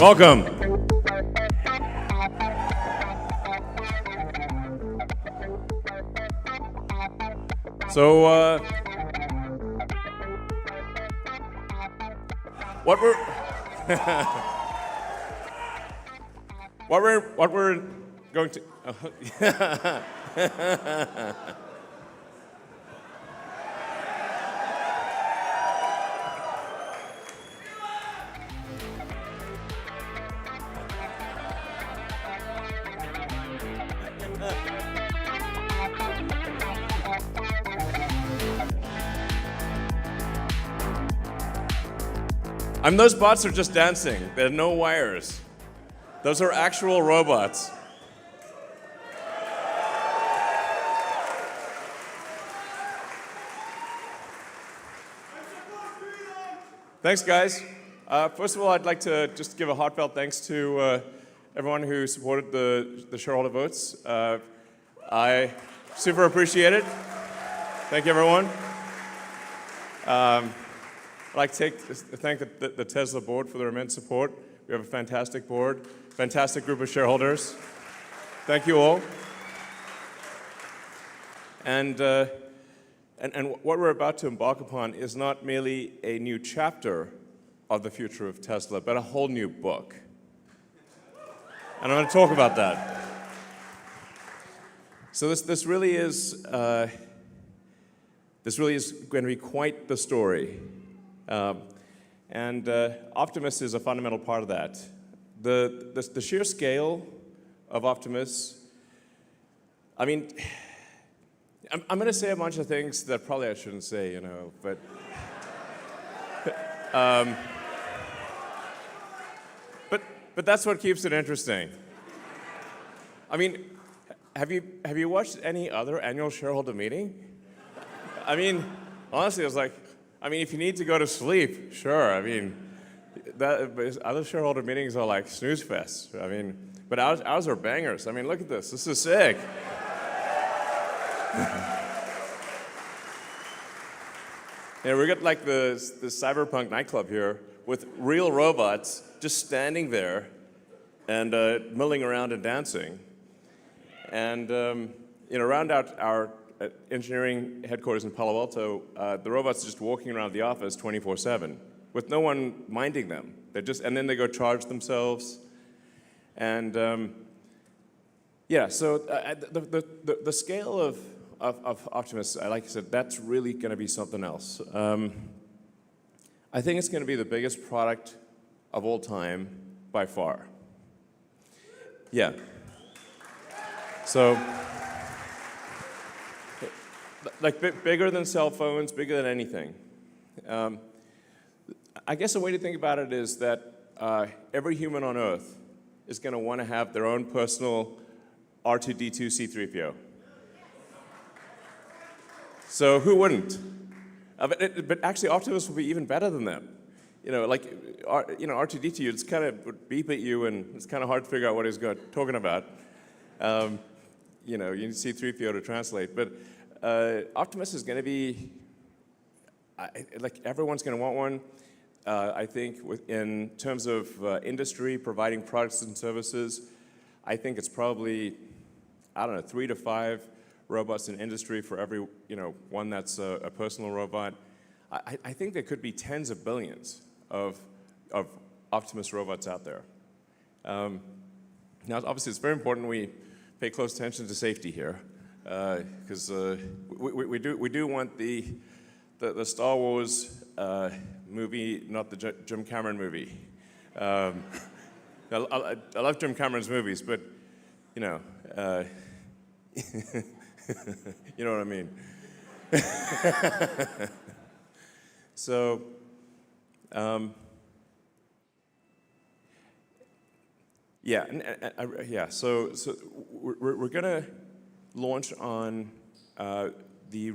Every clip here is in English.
Welcome. So, what we're going to. Those bots are just dancing. There are no wires. Those are actual robots. Thanks, guys. First of all, I'd like to just give a heartfelt thanks to everyone who supported the shareholder votes. I super appreciate it. Thank you, everyone. I'd like to thank the Tesla board for their immense support. We have a fantastic board, fantastic group of shareholders. Thank you all. And what we're about to embark upon is not merely a new chapter of the future of Tesla, but a whole new book. And I'm going to talk about that. So this really is going to be quite the story. And Optimus is a fundamental part of that. The sheer scale of Optimus, I mean, I'm going to say a bunch of things that probably I shouldn't say, but but that's what keeps it interesting. I mean, have you watched any other annual shareholder meeting? I mean, honestly, I was like, if you need to go to sleep, sure. Other shareholder meetings are like snooze fests. But ours are bangers. Look at this. This is sick. We got like the cyberpunk nightclub here with real robots just standing there and milling around and dancing. And around our engineering headquarters in Palo Alto, the robots are just walking around the office 24/7 with no one minding them. And then they go charge themselves. And so the scale of Optimus, like I said, that's really going to be something else. I think it's going to be the biggest product of all time by far. Yeah. So, like bigger than cell phones, bigger than anything. I guess a way to think about it is that every human on Earth is going to want to have their own personal R2-D2 C-3PO. So who wouldn't? But actually, Optimus will be even better than that. R2-D2, you just kind of beep at you, and it's kind of hard to figure out what he's talking about. You need C-3PO to translate, but Optimus is going to be, everyone's going to want one. I think in terms of industry providing products and services, I think it's probably, 3 to 5 robots in industry for every, one that's a personal robot. I think there could be tens of billions of Optimus robots out there. Now, obviously, it's very important we pay close attention to safety here, because we do want the Star Wars movie, not the Jim Cameron movie. I love Jim Cameron's movies, but you know what I mean. So, So we're gonna launch on the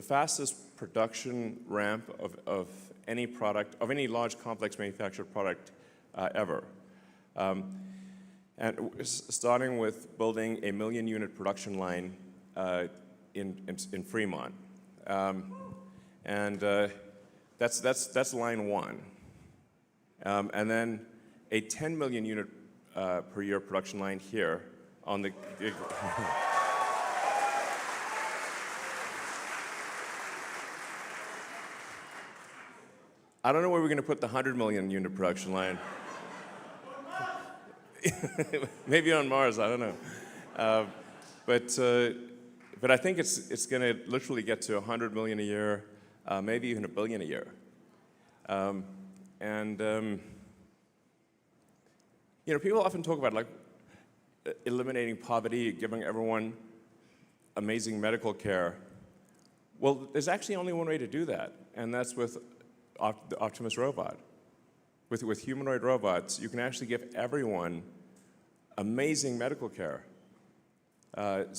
fastest production ramp of any product, of any large complex manufactured product ever. And starting with building a 1 million unit production line in Fremont. And that's line one. And then a 10 million unit per year production line here on the I don't know where we're going to put the 100 million unit production line. Maybe on Mars, I don't know. But I think it's going to literally get to 100 million a year, maybe even 1 billion a year. You know, people often talk about like eliminating poverty, giving everyone amazing medical care. Well, there's actually only one way to do that, and that's with the Optimus robot. With humanoid robots, you can actually give everyone amazing medical care. In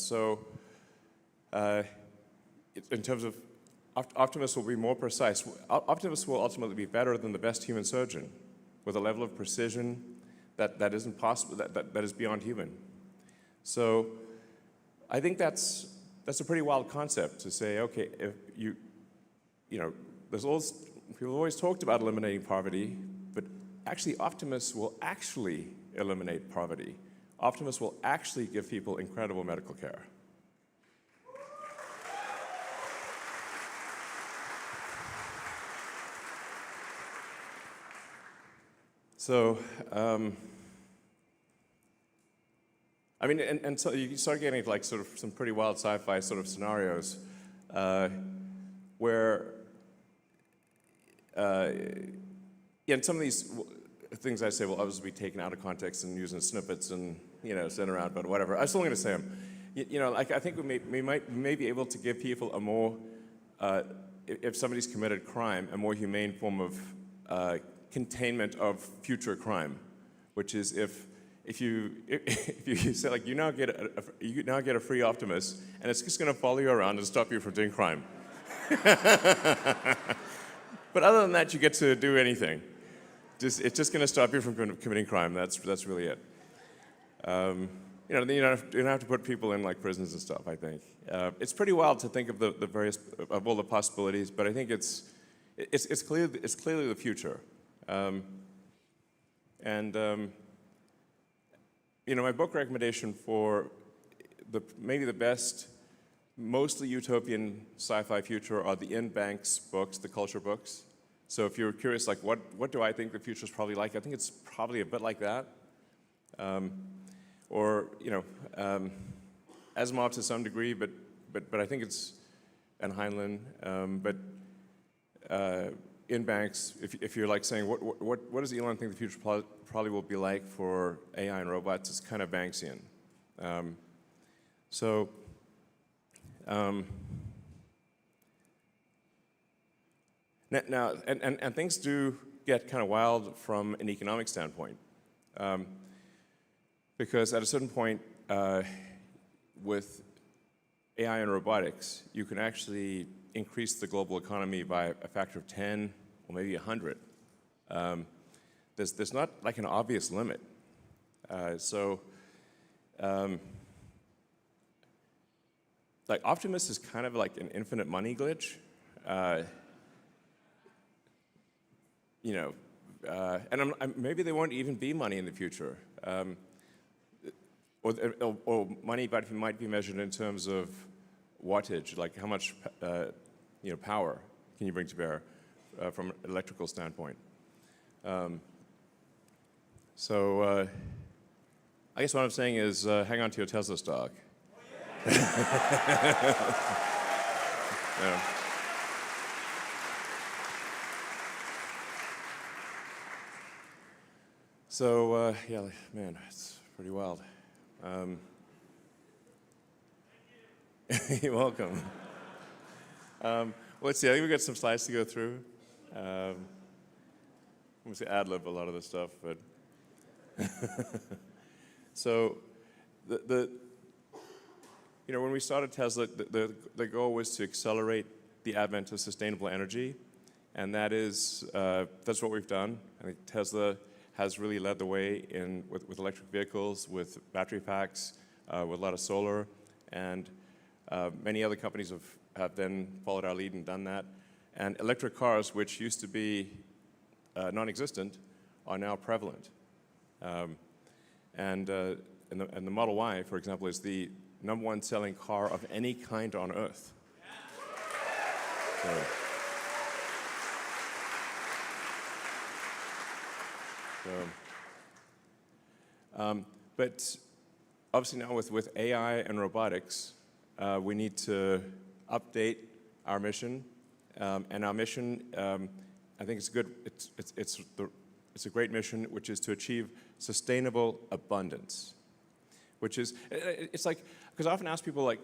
terms of Optimus will be more precise. Optimus will ultimately be better than the best human surgeon, with a level of precision that isn't possible, that is beyond human. So I think that's a pretty wild concept to say, okay, if you know, people always talked about eliminating poverty, but actually Optimus will actually eliminate poverty. Optimus will actually give people incredible medical care. So, I mean, and so you start getting like sort of some pretty wild sci-fi sort of scenarios where, and some of these things I say will obviously be taken out of context and used in snippets and, you know, sent around, but whatever. I'm still going to say them. You know, like I think we may be able to give people a more, if somebody's committed crime, a more humane form of containment of future crime, which is if you say like you now get a free Optimus and it's just going to follow you around and stop you from doing crime. But other than that, you get to do anything. It's just going to stop you from committing crime. That's really it. You know, you don't have to put people in like prisons and stuff. I think it's pretty wild to think of the various of all the possibilities, but I think it's clearly the future. You know, my book recommendation for maybe the best, mostly utopian sci-fi future are the Ian Banks books, the culture books. So if you're curious, like what do I think the future is probably like? I think it's probably a bit like that. Or, you know, Asimov to some degree, but I think it's, and Heinlein, but Ian Banks, if you're like saying, what does Elon think the future probably will be like for AI and robots, it's kind of Banksian. Now, and things do get kind of wild from an economic standpoint. Because at a certain point, with AI and robotics, you can actually increase the global economy by a factor of 10 or maybe 100. There's not like an obvious limit. Like Optimus is kind of like an infinite money glitch. You know, and maybe there won't even be money in the future. Or money might be measured in terms of wattage, like how much you know, power can you bring to bear from an electrical standpoint. I guess what I'm saying is hang on to your Tesla stock. Yeah. So, yeah, man, it's pretty wild. You're welcome. Let's see, I think we've got some slides to go through. I'm going to ad-lib a lot of this stuff, but so you know, when we started Tesla, the goal was to accelerate the advent of sustainable energy, and that's what we've done. I think Tesla has really led the way with electric vehicles, with battery packs, with a lot of solar, and many other companies have then followed our lead and done that. And electric cars, which used to be non-existent, are now prevalent. And the Model Y, for example, is the #1 selling car of any kind on Earth. But obviously now with AI and robotics, we need to update our mission. And our mission, I think it's good. It's a great mission, which is to achieve sustainable abundance. Which is, it's like, because I often ask people, like,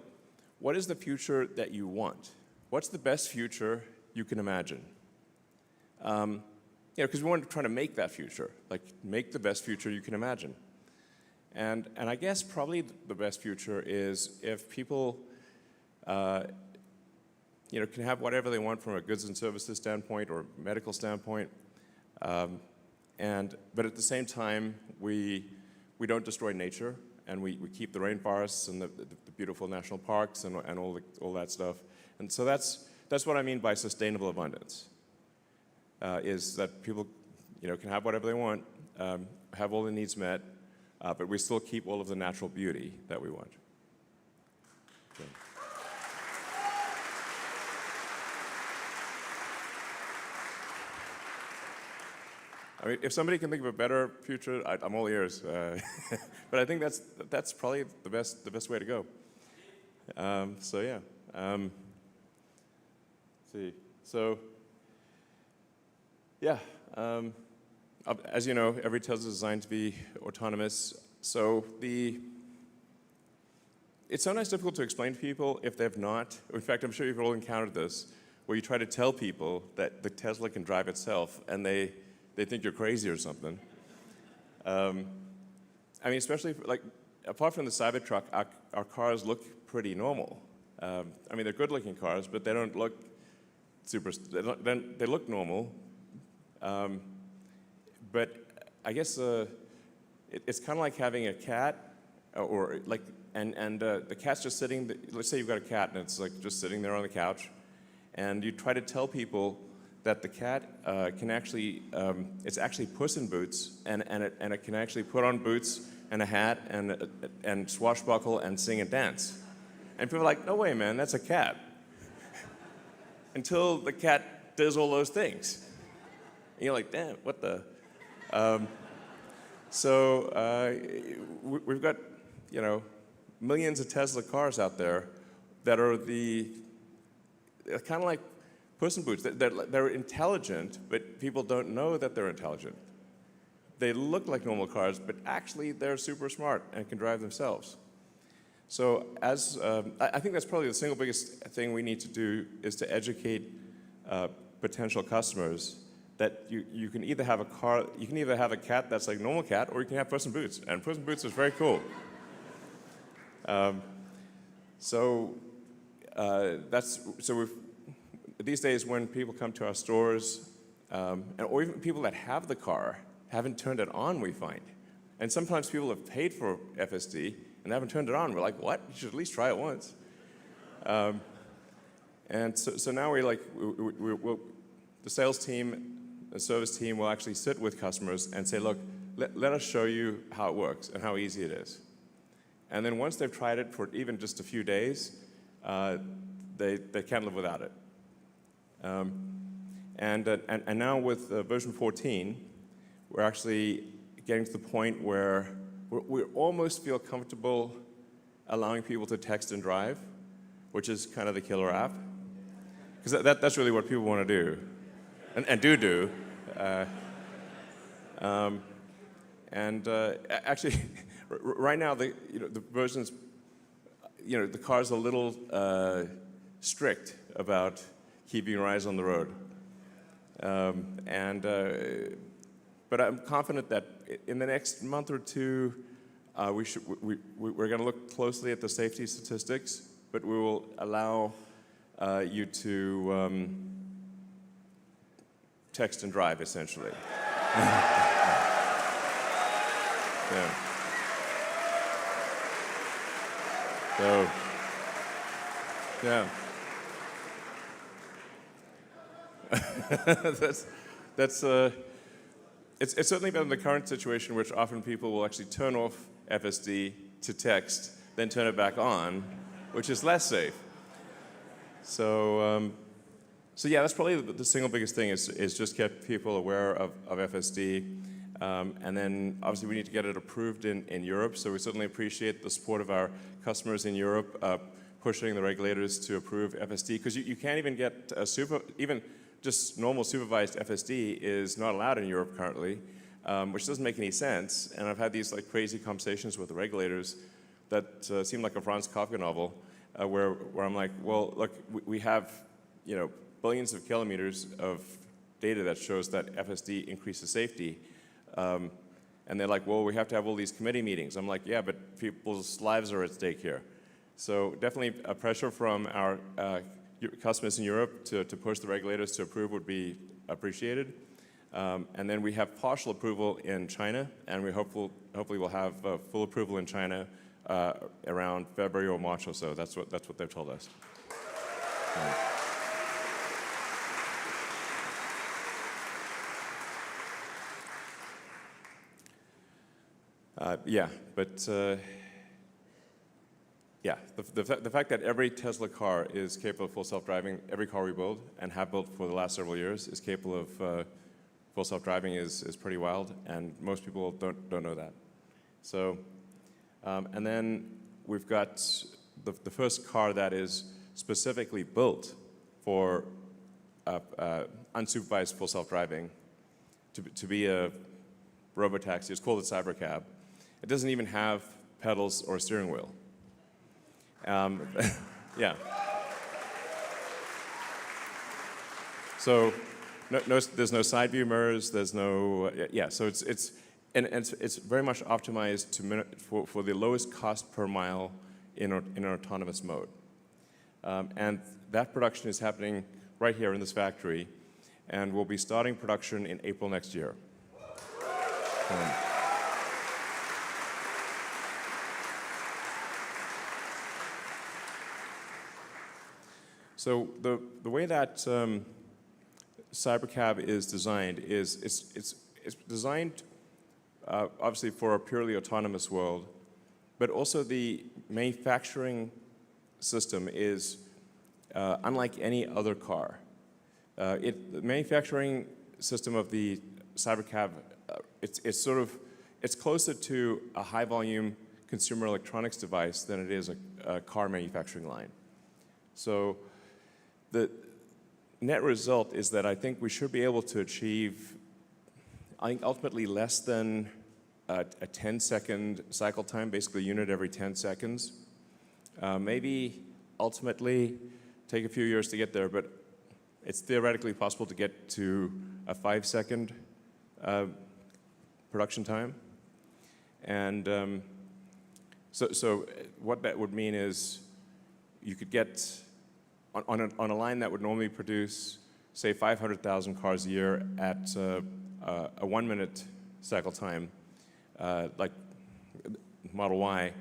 what is the future that you want? What's the best future you can imagine? Because we want to try to make that future, like make the best future you can imagine. And I guess probably the best future is if people, can have whatever they want from a goods and services standpoint or medical standpoint, but at the same time we don't destroy nature, and we keep the rainforests and the beautiful national parks and all that stuff. And so that's what I mean by sustainable abundance. Is that people, can have whatever they want, have all their needs met, but we still keep all of the natural beauty that we want. Okay. I mean, if somebody can think of a better future, I'm all ears. But I think that's probably the best way to go. So yeah. Let's see. So. Yeah, as you know, every Tesla is designed to be autonomous. So it's sometimes difficult to explain to people if they've not. In fact, I'm sure you've all encountered this, where you try to tell people that the Tesla can drive itself, and they think you're crazy or something. I mean, especially apart from the Cybertruck, our cars look pretty normal. I mean, they're good-looking cars, but they don't look super. They look normal. But I guess it's kind of like having a cat, and the cat's just sitting. Let's say you've got a cat and it's like just sitting there on the couch, and you try to tell people that the cat can actually, it's actually Puss in Boots, and it can actually put on boots and a hat and swashbuckle and sing and dance, and people are like, no way, man, that's a cat. Until the cat does all those things. And you're like, damn, what the? We've got, millions of Tesla cars out there that are kind of like Puss in Boots. They're intelligent, but people don't know that they're intelligent. They look like normal cars, but actually they're super smart and can drive themselves. So I think that's probably the single biggest thing we need to do is to educate potential customers that you can either have a car, you can either have a cat that's like a normal cat, or you can have Puss in Boots, and Puss in Boots is very cool. These days when people come to our stores, or even people that have the car haven't turned it on, we find, and sometimes people have paid for FSD and haven't turned it on. We're like, what? You should at least try it once. And so now we'll the sales team. The service team will actually sit with customers and say, look, let us show you how it works and how easy it is. And then once they've tried it for even just a few days, they can't live without it. And now with version 14, we're actually getting to the point where we almost feel comfortable allowing people to text and drive, which is kind of the killer app. Because that's really what people want to do. And do. Actually, right now the versions, the car's a little strict about keeping your eyes on the road, but I'm confident that in the next month or two, we're going to look closely at the safety statistics, but we will allow you to. Text and drive, essentially. Yeah. So, yeah. it's certainly better than the current situation, which often people will actually turn off FSD to text, then turn it back on, which is less safe. So yeah, that's probably the single biggest thing is just get people aware of FSD. And then obviously we need to get it approved in Europe. So we certainly appreciate the support of our customers in Europe pushing the regulators to approve FSD, because you can't even get even just normal supervised FSD is not allowed in Europe currently, which doesn't make any sense. And I've had these like crazy conversations with the regulators that seem like a Franz Kafka novel, where I'm like, well, look, we have billions of kilometers of data that shows that FSD increases safety. And they're like, well, we have to have all these committee meetings. I'm like, yeah, but people's lives are at stake here. So definitely a pressure from our customers in Europe to push the regulators to approve would be appreciated. And then we have partial approval in China, and we hopefully we'll have full approval in China around February or March or so. That's what they've told us. Yeah, but yeah, the fact that every Tesla car is capable of full self-driving, every car we build and have built for the last several years is capable of full self-driving is pretty wild, and most people don't know that. So, and then we've got the first car that is specifically built for unsupervised full self-driving to be a robotaxi. It's called a cybercab. It doesn't even have pedals or a steering wheel. Yeah. So there's no side view mirrors. There's no yeah. So it's very much optimized for the lowest cost per mile in an autonomous mode. And that production is happening right here in this factory, and we'll be starting production in April next year. So the way that Cybercab is designed is it's designed obviously for a purely autonomous world, but also the manufacturing system is unlike any other car. The manufacturing system of the Cybercab, it's closer to a high volume consumer electronics device than it is a car manufacturing line. So the net result is that I think we should be able to achieve, I think ultimately less than a 10-second cycle time, basically a unit every 10 seconds. Maybe ultimately take a few years to get there, but it's theoretically possible to get to a 5-second production time. And so what that would mean is you could get on a line that would normally produce, say, 500,000 cars a year at a 1-minute cycle time, like Model Y,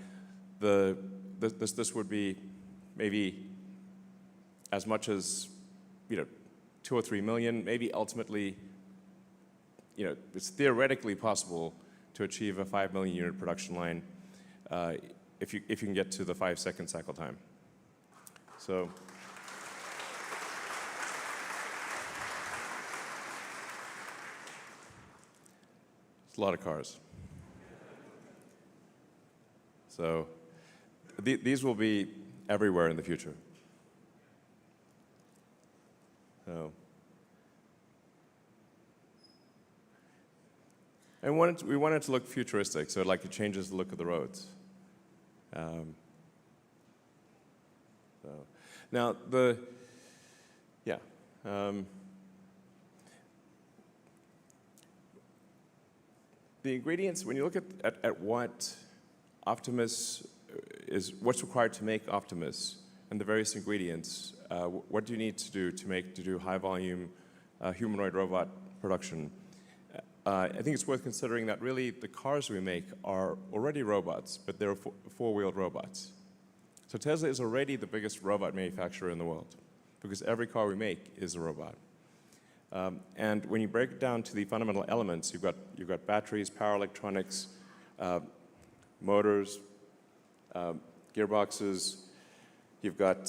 this would be maybe as much as 2 or 3 million. Maybe ultimately, it's theoretically possible to achieve a 5 million unit production line if you can get to the 5-second cycle time. So. It's a lot of cars. So these will be everywhere in the future. So, and we wanted to look futuristic, so it changes the look of the roads. So now the ingredients, when you look at what Optimus what's required to make Optimus and the various ingredients, what do you need to do to do high volume humanoid robot production? I think it's worth considering that really the cars we make are already robots, but they're four-wheeled robots. So Tesla is already the biggest robot manufacturer in the world because every car we make is a robot. And when you break it down to the fundamental elements, you've got batteries, power electronics, motors, gearboxes. You've got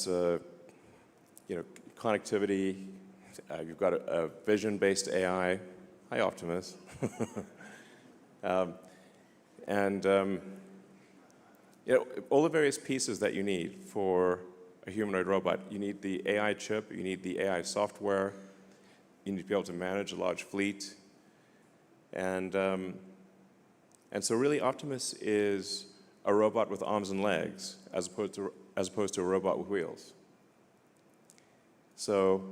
connectivity. You've got a vision-based AI. Hi, Optimus. All the various pieces that you need for a humanoid robot. You need the AI chip. You need the AI software. You need to be able to manage a large fleet. And so really Optimus is a robot with arms and legs as opposed to a robot with wheels. So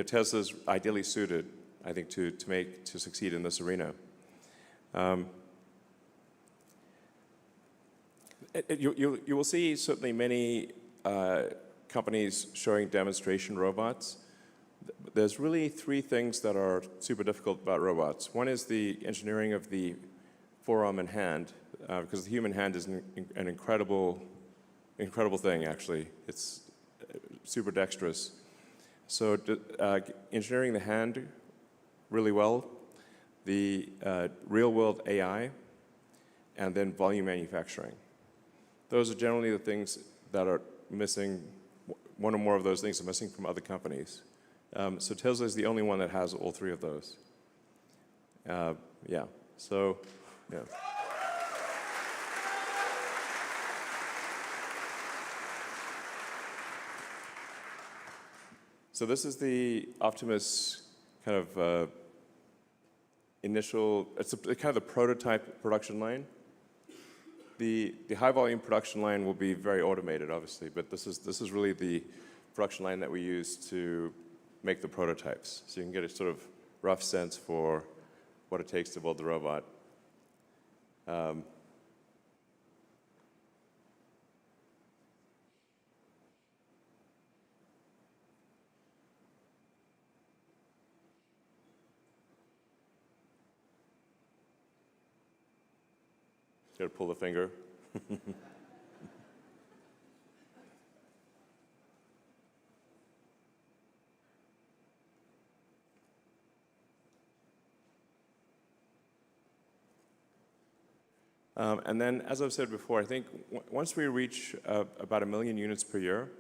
Tesla's ideally suited, I think, to succeed in this arena. You will see certainly many companies showing demonstration robots. There's really three things that are super difficult about robots. One is the engineering of the forearm and hand, because the human hand is an incredible thing, actually. It's super dexterous. So engineering the hand really well, the real-world AI, and then volume manufacturing. Those are generally the things that are missing. One or more of those things are missing from other companies. So Tesla is the only one that has all three of those. Yeah. So, yeah. So this is the Optimus kind of initial. It's kind of the prototype production line. The high volume production line will be very automated, obviously, but this is really the production line that we use to make the prototypes. So you can get a sort of rough sense for what it takes to build the robot. Got to pull the finger. And then, as I've said before, I think once we reach about 1 million units per year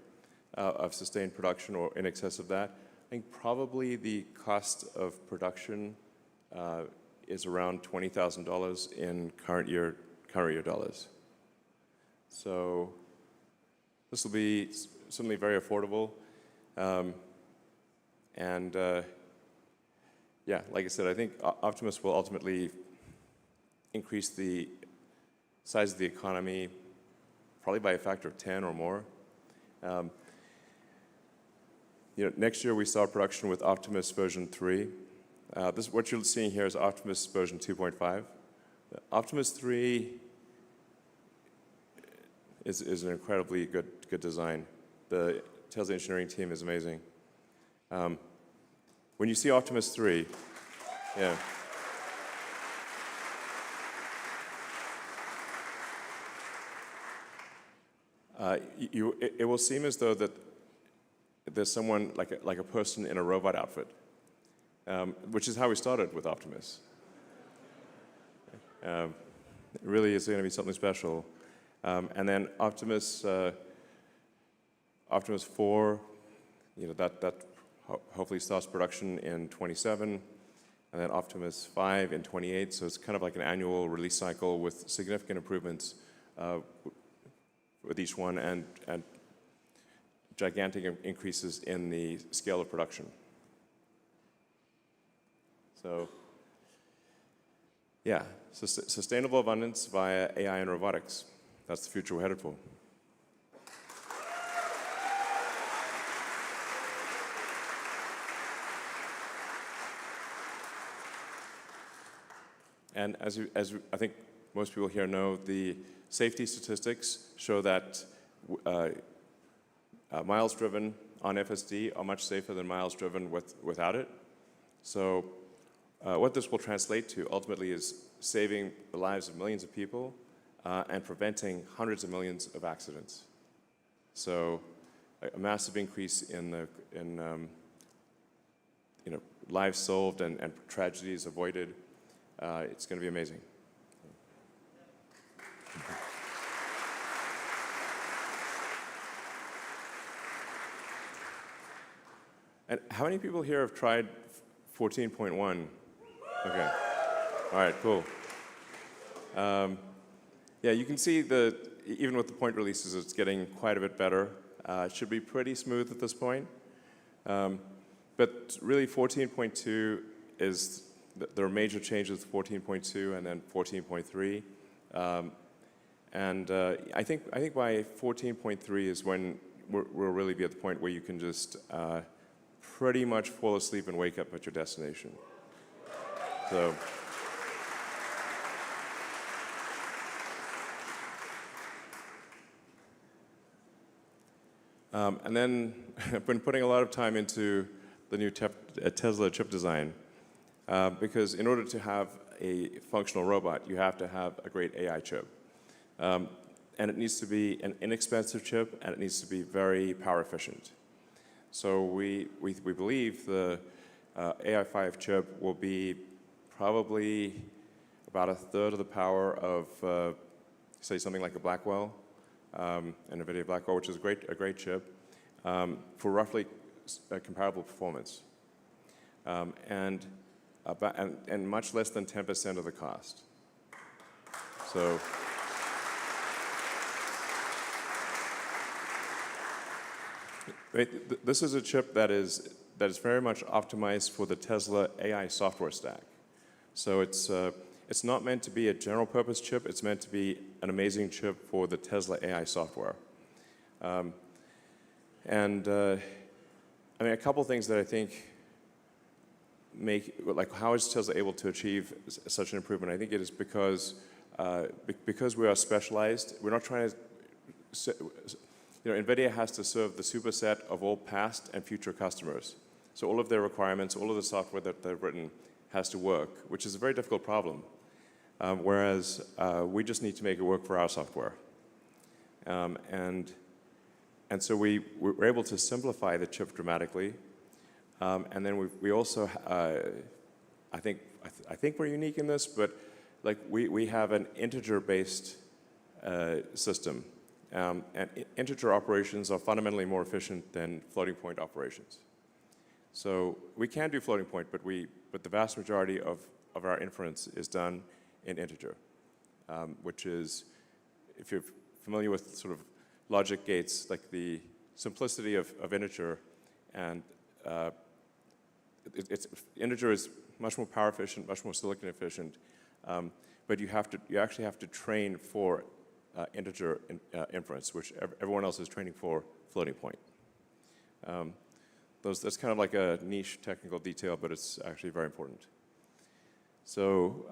of sustained production or in excess of that, I think probably the cost of production is around $20,000 in current year dollars. So this will be certainly very affordable. Yeah, like I said, I think Optimus will ultimately increase the size of the economy probably by a factor of 10 or more. Next year we start production with Optimus version 3. What you're seeing here is Optimus version 2.5. Optimus 3 is an incredibly good design. The Tesla engineering team is amazing. When you see Optimus 3, yeah. It will seem as though that there's someone like a person in a robot outfit, which is how we started with Optimus. It really is going to be something special. And then Optimus 4, that hopefully starts production in 27, and then Optimus 5 in 28. So it's kind of like an annual release cycle with significant improvements with each one and gigantic increases in the scale of production. So, yeah, sustainable abundance via AI and robotics. That's the future we're headed for. And as I think most people here know, the safety statistics show that miles driven on FSD are much safer than miles driven without it. So what this will translate to ultimately is saving the lives of millions of people and preventing hundreds of millions of accidents. So a massive increase in lives solved and tragedies avoided. It's going to be amazing. And how many people here have tried 14.1? Okay. All right, cool. Yeah, you can see even with the point releases, it's getting quite a bit better. It should be pretty smooth at this point. But really, 14.2 is, there are major changes with 14.2 and then 14.3. I think by 14.3 is when we'll really be at the point where you can just pretty much fall asleep and wake up at your destination. So. And then I've been putting a lot of time into the new Tesla chip design because in order to have a functional robot, you have to have a great AI chip. And it needs to be an inexpensive chip, and it needs to be very power efficient. So we believe the AI5 chip will be probably about a third of the power of, say, something like a Blackwell, an NVIDIA Blackwell, which is a great chip, for roughly comparable performance, and much less than 10% of the cost. So. This is a chip that is very much optimized for the Tesla AI software stack. So it's not meant to be a general purpose chip. It's meant to be an amazing chip for the Tesla AI software. I mean, a couple things that I think how is Tesla able to achieve such an improvement? I think it is because we are specialized. We're not trying to. NVIDIA has to serve the superset of all past and future customers. So all of their requirements, all of the software that they've written has to work, which is a very difficult problem. Whereas we just need to make it work for our software. And so we were able to simplify the chip dramatically. And then we also, I think we're unique in this, but we have an integer-based system. And integer operations are fundamentally more efficient than floating point operations. So we can do floating point, but the vast majority of our inference is done in integer, which is, if you're familiar with sort of logic gates, like the simplicity of integer, and integer is much more power efficient, much more silicon efficient, but you actually have to train for integer inference, which everyone else is training for floating point. That's kind of like a niche technical detail, but it's actually very important. So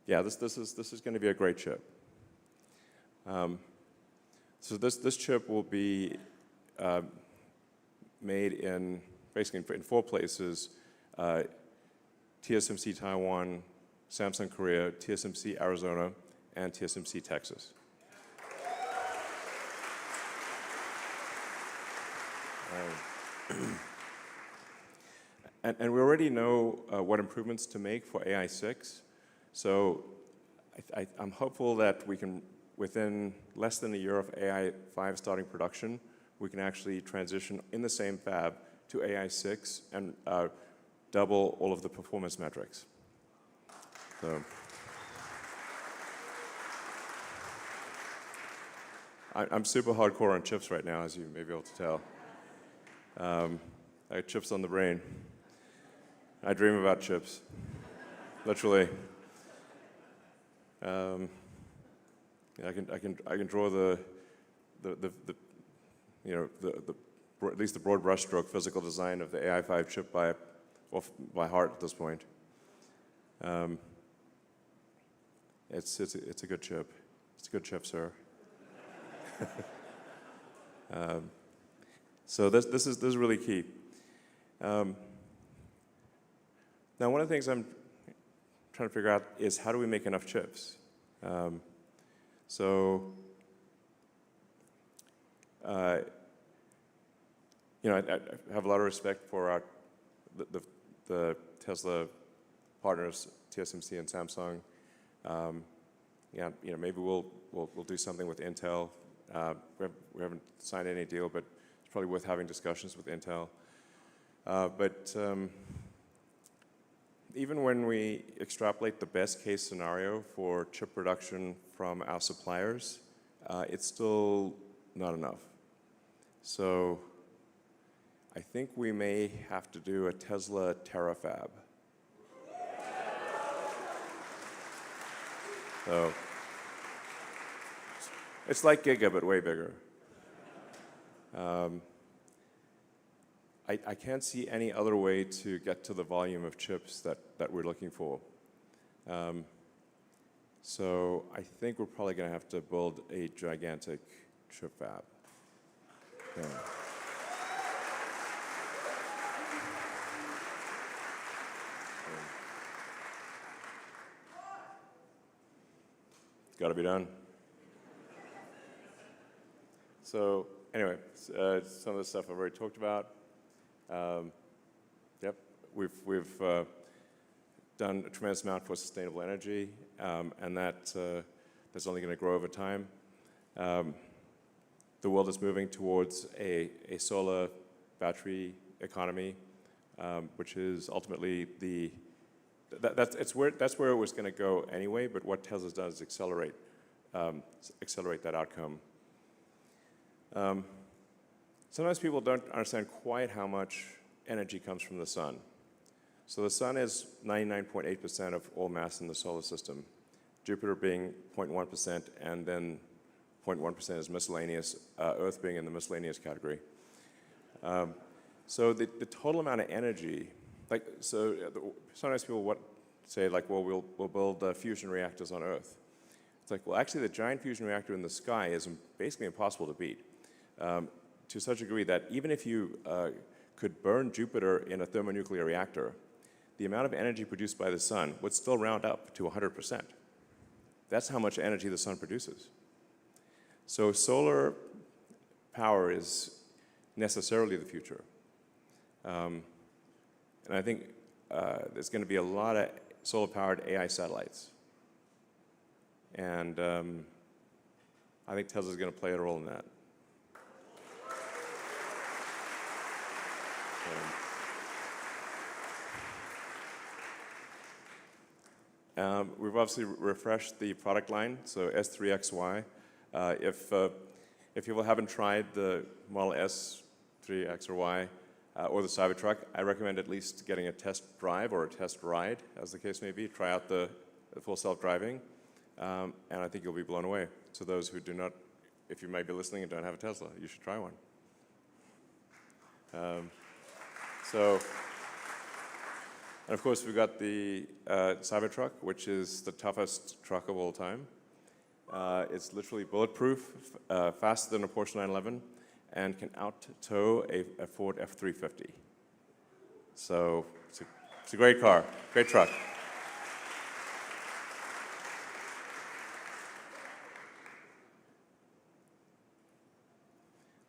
yeah, this is going to be a great chip. So this chip will be made in basically in 4 places: TSMC Taiwan, Samsung Korea, TSMC Arizona, and TSMC Texas. And we already know what improvements to make for AI6. So I'm hopeful that we can, within less than a year of AI5 starting production, we can actually transition in the same fab to AI6 and double all of the performance metrics. So. I'm super hardcore on chips right now, as you may be able to tell. I have chips on the brain. I dream about chips, literally. I can draw at least the broad brushstroke physical design of the AI5 chip by heart at this point. It's a good chip. It's a good chip, sir. So this is really key. Now, one of the things I'm trying to figure out is how do we make enough chips? I have a lot of respect for the Tesla partners, TSMC and Samsung. Maybe we'll do something with Intel. We haven't signed any deal, but it's probably worth having discussions with Intel. But even when we extrapolate the best case scenario for chip production from our suppliers, it's still not enough. So I think we may have to do a Tesla terafab. So it's like Giga, but way bigger. I can't see any other way to get to the volume of chips that we're looking for. So I think we're probably going to have to build a gigantic chip fab. Yeah. Got to be done. So anyway, some of the stuff I've already talked about. Yep, we've done a tremendous amount for sustainable energy, and that's only going to grow over time. The world is moving towards a solar battery economy, which is ultimately that's where it was going to go anyway. But what Tesla's done is accelerate that outcome. Sometimes people don't understand quite how much energy comes from the sun. So the sun is 99.8% of all mass in the solar system, Jupiter being 0.1%, and then 0.1% is miscellaneous, Earth being in the miscellaneous category. So the total amount of energy, sometimes people say, well, we'll build fusion reactors on Earth. It's like, well, actually, the giant fusion reactor in the sky is basically impossible to beat. To such a degree that even if you could burn Jupiter in a thermonuclear reactor, the amount of energy produced by the sun would still round up to 100%. That's how much energy the sun produces. So solar power is necessarily the future. And I think there's going to be a lot of solar-powered AI satellites. And I think Tesla's going to play a role in that. We've obviously refreshed the product line, so S3XY. If people haven't tried the Model S, 3X or Y, or the Cybertruck, I recommend at least getting a test drive or a test ride, as the case may be. Try out the full self-driving, and I think you'll be blown away. To those who do not, if you might be listening and don't have a Tesla, you should try one. And of course, we've got the Cybertruck, which is the toughest truck of all time. It's literally bulletproof, faster than a Porsche 911, and can out-tow a Ford F-350. So it's a great car, great truck.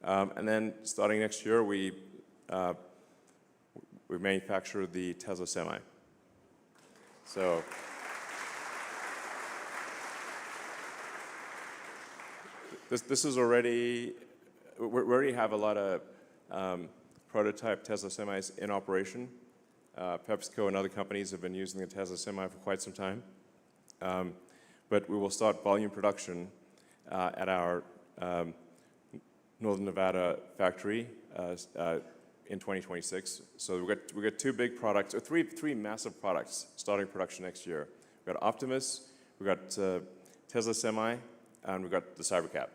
And then starting next year, we manufacture the Tesla Semi. So this is already, we already have a lot of prototype Tesla Semis in operation. PepsiCo and other companies have been using the Tesla Semi for quite some time. But we will start volume production at our Northern Nevada factory in 2026. So we got two big products, or three massive products starting production next year. We got Optimus, we got Tesla Semi, and we got the Cybercab.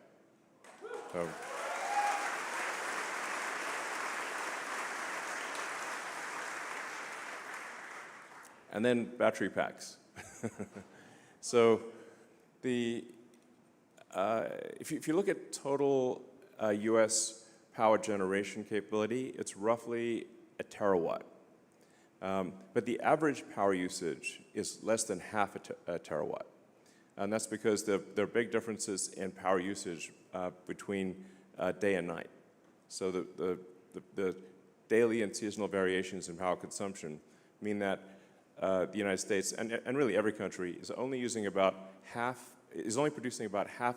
So, and then battery packs. So if you look at total U.S. power generation capability, it's roughly a terawatt. But the average power usage is less than half a terawatt. And that's because there are big differences in power usage between day and night. So the daily and seasonal variations in power consumption mean that the United States, and really every country, is only producing about half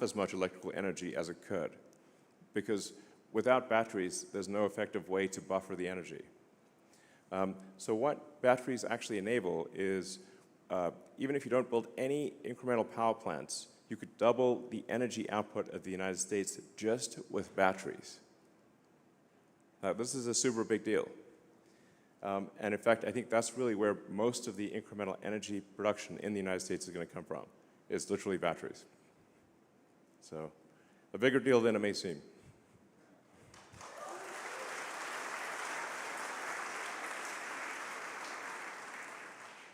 as much electrical energy as it could. Because without batteries, there's no effective way to buffer the energy. So what batteries actually enable is, even if you don't build any incremental power plants, you could double the energy output of the United States just with batteries. This is a super big deal. And in fact, I think that's really where most of the incremental energy production in the United States is going to come from, is literally batteries. So a bigger deal than it may seem.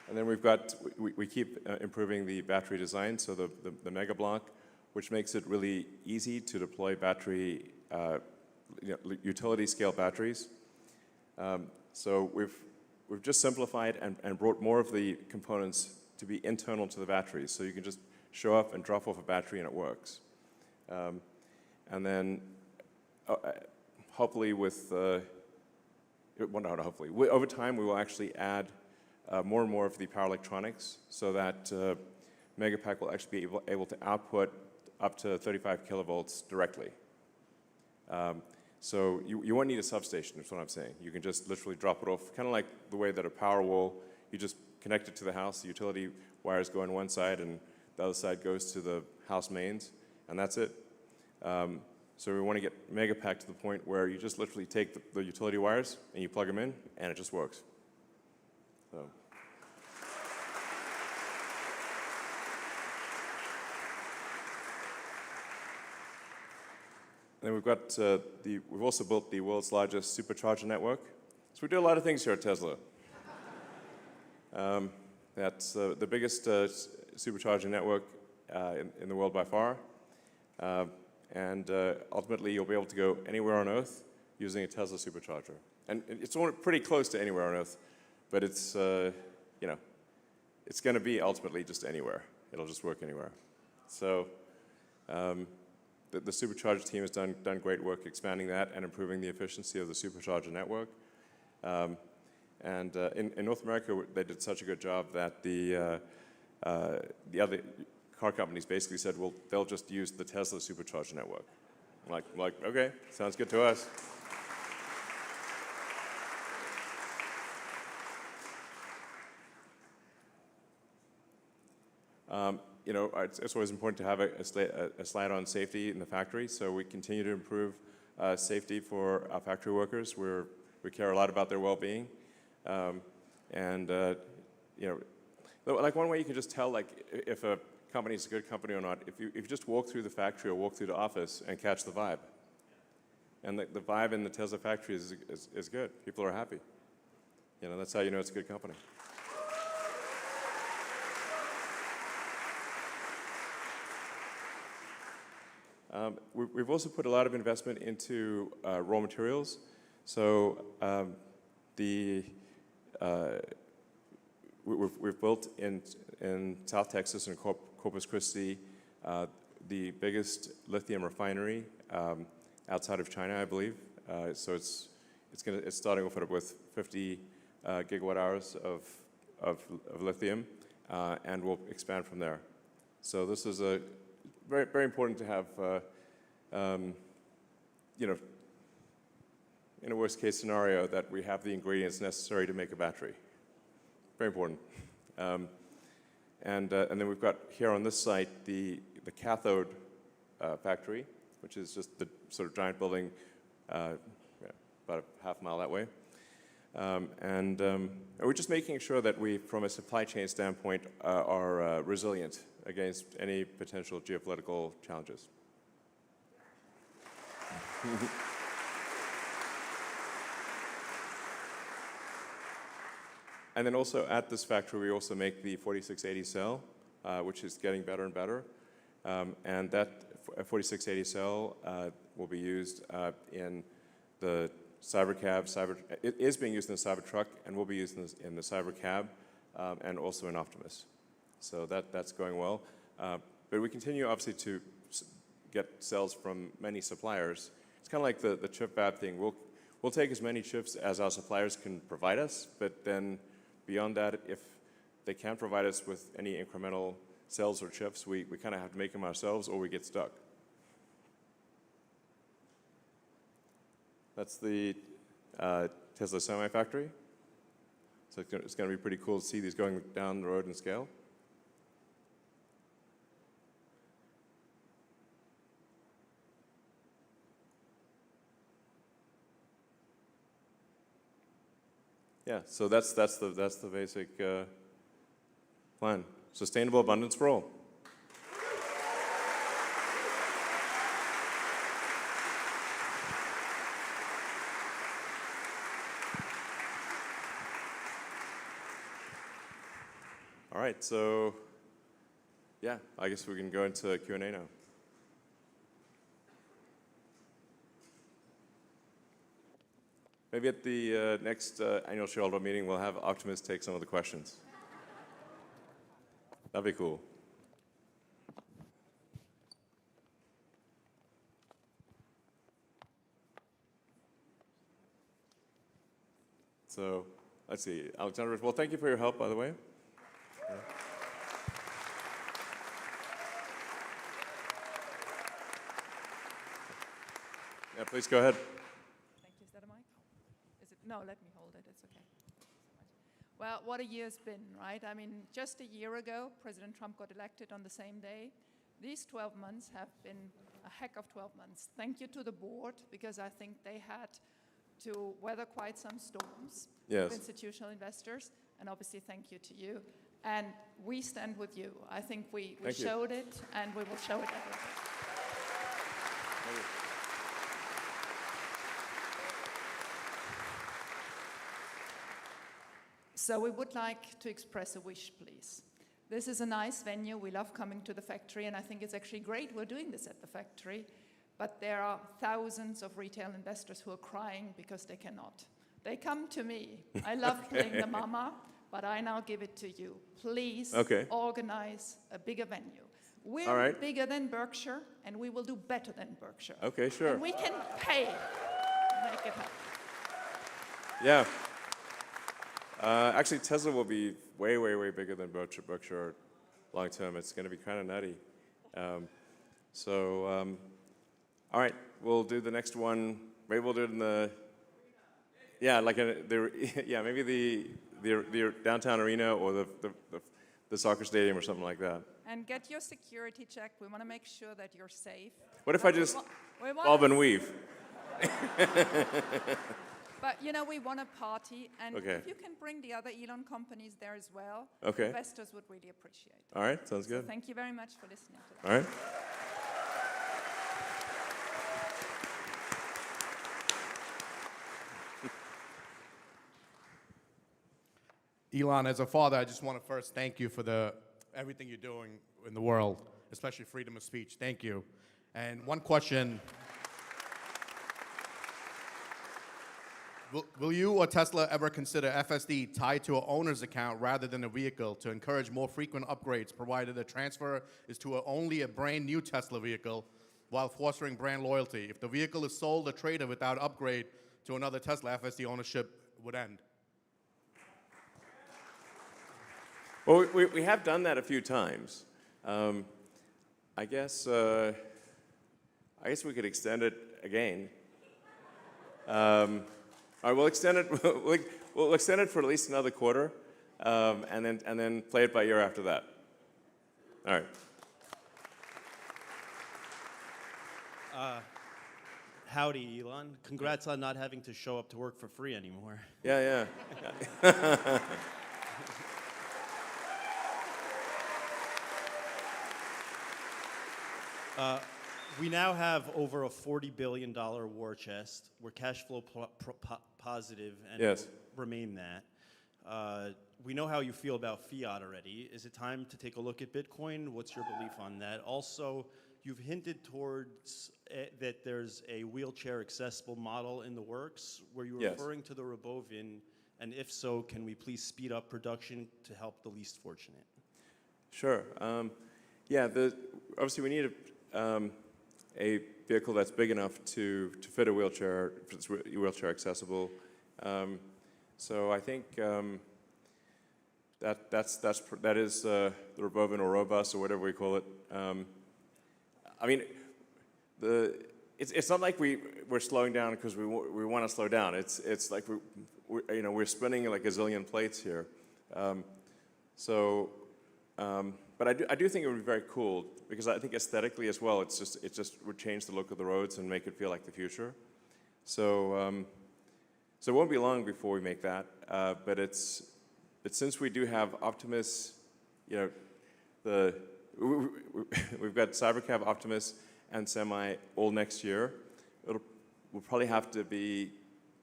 And then we keep improving the battery design, so the Mega Block, which makes it really easy to deploy battery, utility scale batteries. So we've just simplified and brought more of the components to be internal to the batteries, so you can just show up and drop off a battery and it works. And then hopefully over time we will actually add more and more of the power electronics, so that Megapack will actually be able to output up to 35 kilovolts directly. So you won't need a substation, that's what I'm saying. You can just literally drop it off, kind of like the way that a power wall, you just connect it to the house, the utility wires go on one side and the other side goes to the house mains, and that's it. So we want to get Megapack to the point where you just literally take the utility wires and you plug them in, and it just works. So. Then we've also built the world's largest supercharger network. So we do a lot of things here at Tesla. That's the biggest supercharger network in the world by far. And ultimately, you'll be able to go anywhere on Earth using a Tesla supercharger. And it's pretty close to anywhere on Earth, but it's it's going to be ultimately just anywhere. It'll just work anywhere. So. The supercharger team has done great work expanding that and improving the efficiency of the supercharger network. And in North America, they did such a good job that the other car companies basically said, well, they'll just use the Tesla supercharger network. I'm like, okay, sounds good to us. It's always important to have a slide on safety in the factory, so we continue to improve safety for our factory workers. We care a lot about their well-being. Like one way you can just tell if a company is a good company or not, if you just walk through the factory or walk through the office and catch the vibe. And the vibe in the Tesla factory is good. People are happy. That's how you know it's a good company. We've also put a lot of investment into raw materials. So we've built in South Texas and Corpus Christi the biggest lithium refinery outside of China, I believe. So it's starting off with 50 gigawatt hours of lithium, and we'll expand from there. So this is a very, very important to have, in a worst case scenario, that we have the ingredients necessary to make a battery. Very important. And then we've got here on this site the cathode factory, which is just the sort of giant building about a half mile that way. And we're just making sure that we, from a supply chain standpoint, are resilient against any potential geopolitical challenges. And then also at this factory, we also make the 4680 cell, which is getting better and better. And that 4680 cell will be used in the Cybercab. It is being used in the Cybertruck and will be used in the Cybercab and also in Optimus. So that's going well. But we continue, obviously, to get cells from many suppliers. It's kind of like the chip fab thing. we'll take as many chips as our suppliers can provide us, but then beyond that, if they can't provide us with any incremental cells or chips, we kind of have to make them ourselves or we get stuck. That's the Tesla Semi factory. So it's going to be pretty cool to see these going down the road in scale. Yeah, so that's the basic plan. Sustainable abundance for all. All right, so yeah, I guess we can go into Q&A now. Maybe at the next annual shareholder meeting, we'll have Optimus take some of the questions. That'd be cool. So let's see, Alexander. Well, thank you for your help, by the way. Yeah, please go ahead. Thank you. Is that a mic? Is it? No, let me hold it. It's okay. Well, what a year's been, right? I mean, just a year ago, President Trump got elected on the same day. These 12 months have been a heck of 12 months. Thank you to the board, because I think they had to weather quite some storms of institutional investors. And obviously, thank you to you. And we stand with you. I think we showed it, and we will show it everywhere. Thank you. So we would like to express a wish, please. This is a nice venue. We love coming to the factory, and I think it's actually great we're doing this at the factory. But there are thousands of retail investors who are crying because they cannot. They come to me. I love playing the mama, but I now give it to you. Please organize a bigger venue. We're bigger than Berkshire, and we will do better than Berkshire. Okay, sure. And we can pay to make it happen. Yeah. Actually, Tesla will be way, way, way bigger than Berkshire long term. It's going to be kind of nutty. All right, we'll do the next one. Maybe we'll do it in the, maybe the downtown arena or the soccer stadium or something like that. And get your security checked. We want to make sure that you're safe. What if I just bob and weave? But, you know, we want a party, and if you can bring the other Elon companies there as well, investors would really appreciate it. All right, sounds good. So thank you very much for listening to All right. Elon, as a father, I just want to first thank you for everything you're doing in the world, especially freedom of speech. Thank you. And one question. Will you or Tesla ever consider FSD tied to an owner's account rather than a vehicle to encourage more frequent upgrades, provided the transfer is to only a brand new Tesla vehicle, while fostering brand loyalty? If the vehicle is sold or traded without upgrade to another Tesla, FSD ownership would end. Well, we have done that a few times. I guess we could extend it again. All right, we'll extend it. We'll extend it for at least another quarter, and then play it by ear after that. All right. Howdy, Elon. Congrats on not having to show up to work for free anymore. Yeah. We now have over a $40 billion war chest. We're cash flow positive and will remain that. We know how you feel about fiat already. Is it time to take a look at Bitcoin? What's your belief on that? Also, you've hinted towards that there's a wheelchair accessible model in the works. Were you referring to the Robovin? And if so, can we please speed up production to help the least fortunate? Sure. Obviously we need a vehicle that's big enough to fit a wheelchair, if it's wheelchair accessible. So I think that is the Robovan or Robus or whatever we call it. I mean, it's not like we're slowing down because we want to slow down. It's like we're spinning like a zillion plates here. But I do think it would be very cool because I think aesthetically as well, it just would change the look of the roads and make it feel like the future. So it won't be long before we make that. But since we do have Optimus, we've got Cybercab, Optimus, and Semi all next year. We'll probably have to be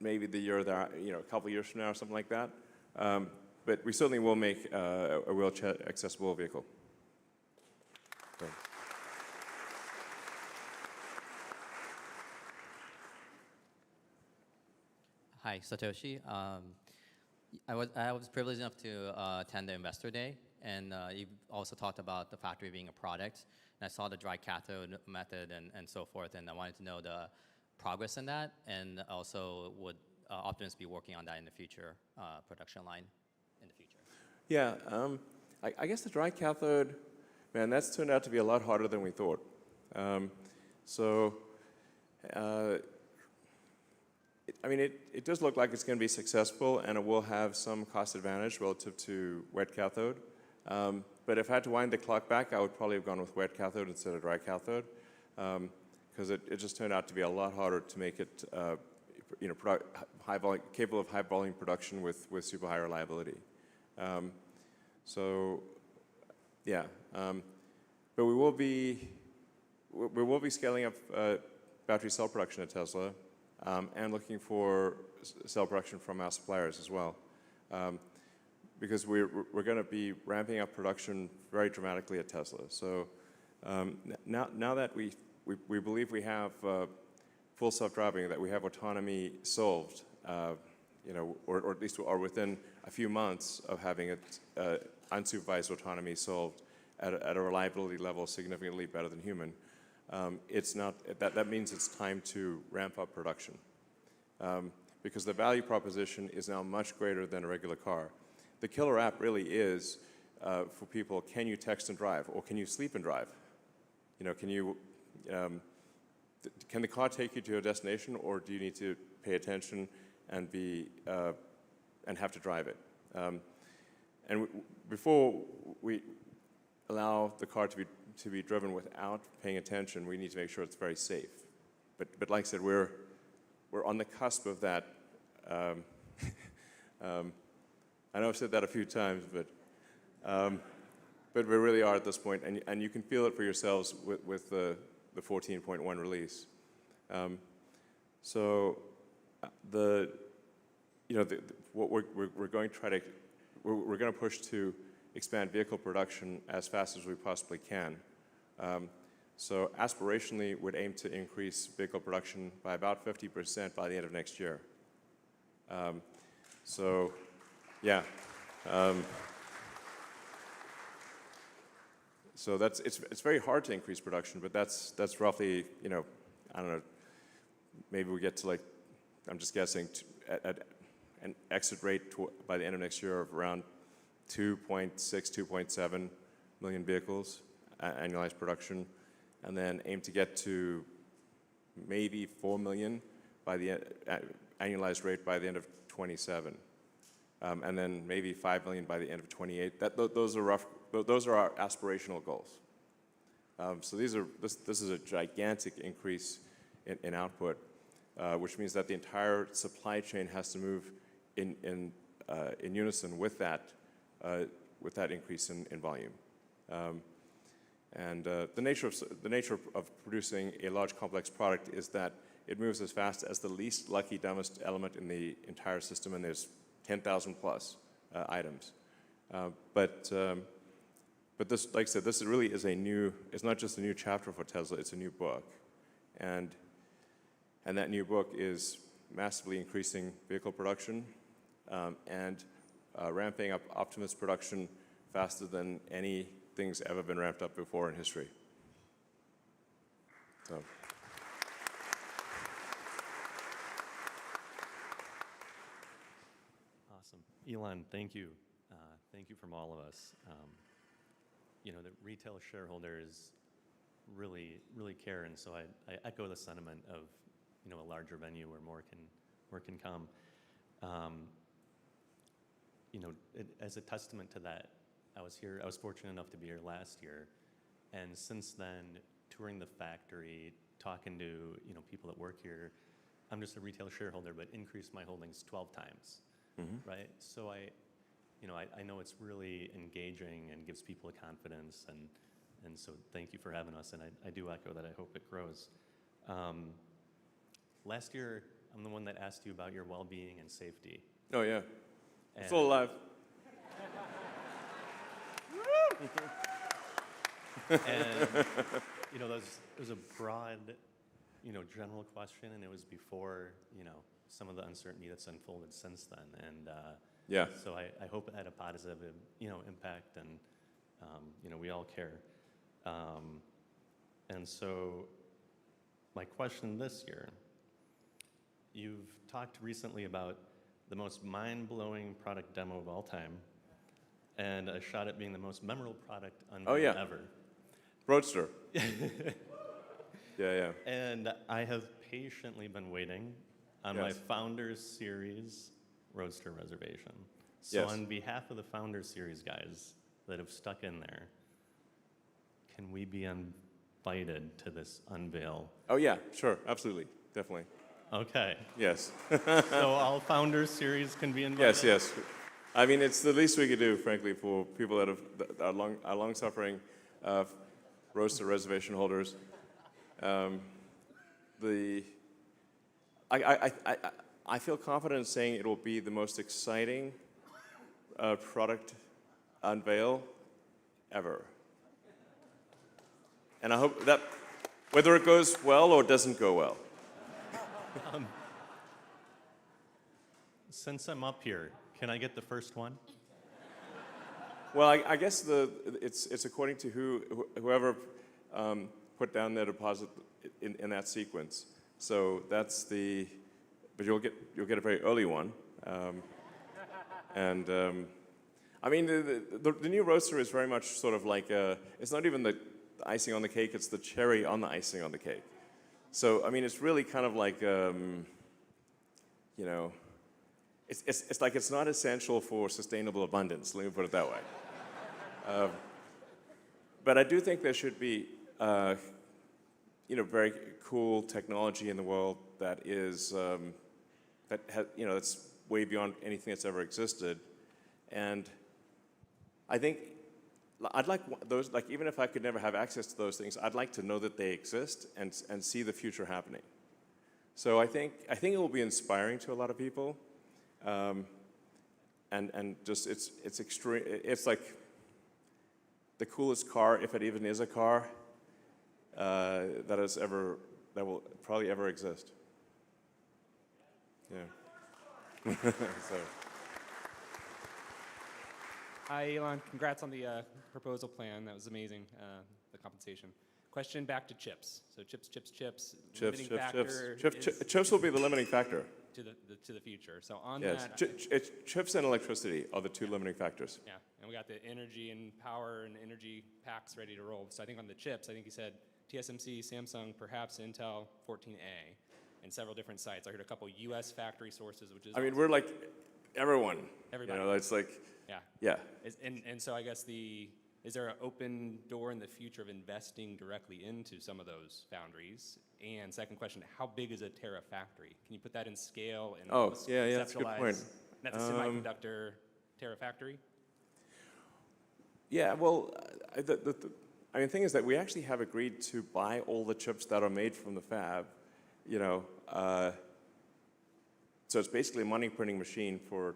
maybe the year that, a couple years from now or something like that. But we certainly will make a wheelchair accessible vehicle. So. Hi, Satoshi. I was privileged enough to attend the Investor Day, and you also talked about the factory being a product. And I saw the dry cathode method and so forth, and I wanted to know the progress in that, and also would Optimus be working on that in the future production line in the future? Yeah, I guess the dry cathode, man, that's turned out to be a lot harder than we thought. It does look like it's going to be successful, and it will have some cost advantage relative to wet cathode. But if I had to wind the clock back, I would probably have gone with wet cathode instead of dry cathode, because it just turned out to be a lot harder to make it, capable of high volume production with super high reliability. But we will be scaling up battery cell production at Tesla, and looking for cell production from our suppliers as well, because we're going to be ramping up production very dramatically at Tesla. So now that we believe we have full self-driving, that we have autonomy solved, or at least are within a few months of having it unsupervised autonomy solved at a reliability level significantly better than human. That means it's time to ramp up production, because the value proposition is now much greater than a regular car. The killer app really is for people: can you text and drive, or can you sleep and drive? Can the car take you to your destination, or do you need to pay attention and have to drive it? And before we allow the car to be driven without paying attention, we need to make sure it's very safe. But like I said, we're on the cusp of that. I know I've said that a few times, but we really are at this point, and you can feel it for yourselves with the 14.1 release. What we're going to push to expand vehicle production as fast as we possibly can. So aspirationally, we'd aim to increase vehicle production by about 50% by the end of next year. So it's very hard to increase production, but that's roughly, I don't know, maybe we get to, like, I'm just guessing, at an exit rate by the end of next year of around 2.6, 2.7 million vehicles, annualized production, and then aim to get to maybe 4 million by the annualized rate by the end of 27, and then maybe 5 million by the end of 28. Those are our aspirational goals. So this is a gigantic increase in output, which means that the entire supply chain has to move in unison with that increase in volume. The nature of producing a large complex product is that it moves as fast as the least lucky, dumbest element in the entire system, and there's 10,000 plus items. But this, like I said, this really is it's not just a new chapter for Tesla, it's a new book. And that new book is massively increasing vehicle production, and ramping up Optimus production faster than anything's ever been ramped up before in history. So. Elon, thank you. Thank you from all of us. You know, the retail shareholders really care, and so I echo the sentiment of, you know, a larger venue where more can come. You know, as a testament to that, I was fortunate enough to be here last year, and since then, touring the factory, talking to, you know, people that work here, I'm just a retail shareholder, but increased my holdings 12 times, right? So I know it's really engaging and gives people a confidence, and so thank you for having us, and I do echo that. I hope it grows. Last year, I'm the one that asked you about your well-being and safety. Oh, yeah. I'm still alive. And, you know, it was a broad, you know, general question, and it was before, you know, some of the uncertainty that's unfolded since then. And Yeah. so I hope it had a positive, you know, impact, and, you know, we all care. And so my question this year, you've talked recently about the most mind-blowing product demo of all time, and a shot at being the most memorable product unveil ever. Roadster. Yeah. And I have patiently been waiting on my Founders Series Roadster reservation. So on behalf of the Founders Series guys that have stuck in there, can we be invited to this unveil? Oh, yeah, sure, absolutely, definitely. Okay. Yes. So all Founders Series can be invited? Yes. I mean, it's the least we could do, frankly, for people that are long-suffering Roadster reservation holders. I feel confident in saying it will be the most exciting product unveil ever. And I hope that, whether it goes well or doesn't go well. Since I'm up here, can I get the first one? Well, I guess it's according to whoever put down their deposit in that sequence. So that's but you'll get a very early one. I mean, the new Roadster is very much sort of like it's not even the icing on the cake; it's the cherry on the icing on the cake. So I mean, it's really kind of like you know, it's like it's not essential for sustainable abundance. Let me put it that way. But I do think there should be you know, very cool technology in the world that is you know, that's way beyond anything that's ever existed. And I think I'd like those, like, even if I could never have access to those things, I'd like to know that they exist and see the future happening. So I think it will be inspiring to a lot of people, and just it's extreme. It's like the coolest car, if it even is a car, that will probably ever exist. Yeah. So. Hi, Elon. Congrats on the proposal plan. That was amazing, the compensation. Question back to chips. So chips. Chips will be the limiting factor. To the future. So on yes. that. Chips and electricity are the two limiting factors. Yeah, and we got the energy and power and energy packs ready to roll. So I think on the chips, I think you said TSMC, Samsung, perhaps Intel, 14A, and several different sites. I heard a couple U.S. factory sources, which is. I mean, we're like everyone. Everybody. You know, it's like. Yeah. Yeah. And so I guess is there an open door in the future of investing directly into some of those foundries? And second question, how big is a terafactory? Can you put that in scale and that's a good point. That's a semiconductor terafactory? Yeah, well, I mean, the thing is that we actually have agreed to buy all the chips that are made from the fab, you know. So it's basically a money printing machine for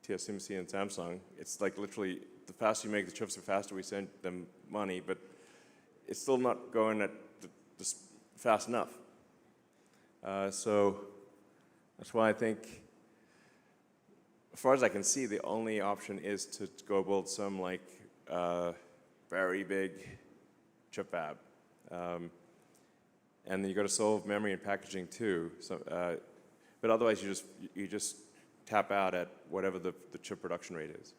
TSMC and Samsung. It's like literally, the faster you make the chips, the faster we send them money, but it's still not going at just fast enough. So that's why I think, as far as I can see, the only option is to go build some like very big chip fab. And then you got to solve memory and packaging too. So, but otherwise you just tap out at whatever the chip production rate is.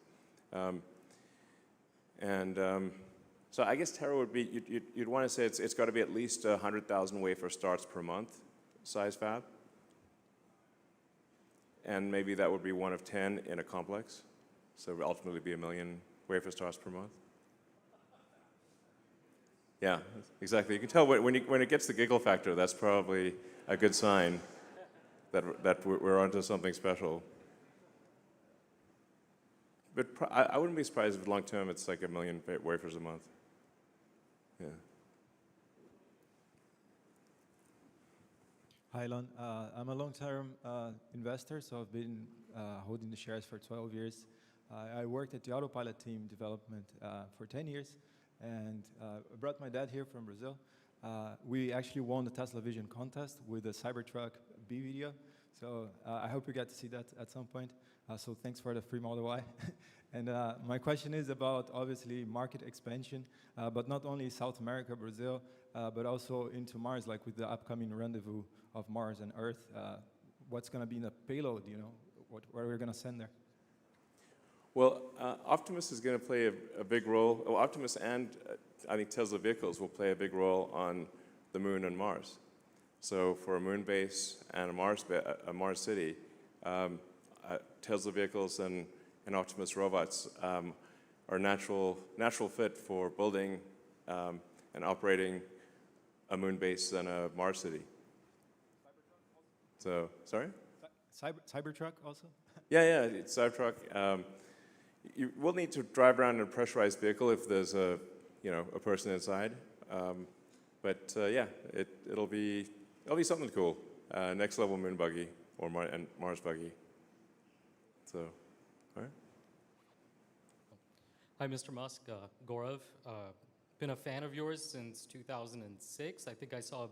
So I guess Terra would be, you'd want to say it's got to be at least 100,000 wafer starts per month size fab. And maybe that would be one of 10 in a complex. So it would ultimately be 1 million wafer starts per month. Yeah, exactly. You can tell when it gets the giggle factor, that's probably a good sign that we're onto something special. But I wouldn't be surprised if long term it's like 1 million wafers a month. Yeah. Hi, Elon. I'm a long-term investor, so I've been holding the shares for 12 years. I worked at the autopilot team development for 10 years, and I brought my dad here from Brazil. We actually won the Tesla Vision contest with the Cybertruck B video, so I hope you get to see that at some point. So thanks for the free Model Y. And my question is about, obviously, market expansion, but not only South America, Brazil, but also into Mars, like with the upcoming rendezvous of Mars and Earth. What's going to be in the payload, you know? What are we going to send there? Well, Optimus is going to play a big role. Well, Optimus and I think Tesla vehicles will play a big role on the Moon and Mars. So for a Moon base and a Mars city, Tesla vehicles and Optimus robots are natural fit for building and operating a Moon base and a Mars city. So, sorry? Cybertruck also? Yeah, it's Cybertruck. You will need to drive around in a pressurized vehicle if there's a person inside. But yeah, it'll be something cool. Next level Moon buggy or Mars buggy. So, all right. Hi, Mr. Musk. Gaurav. Been a fan of yours since 2006. I think I saw a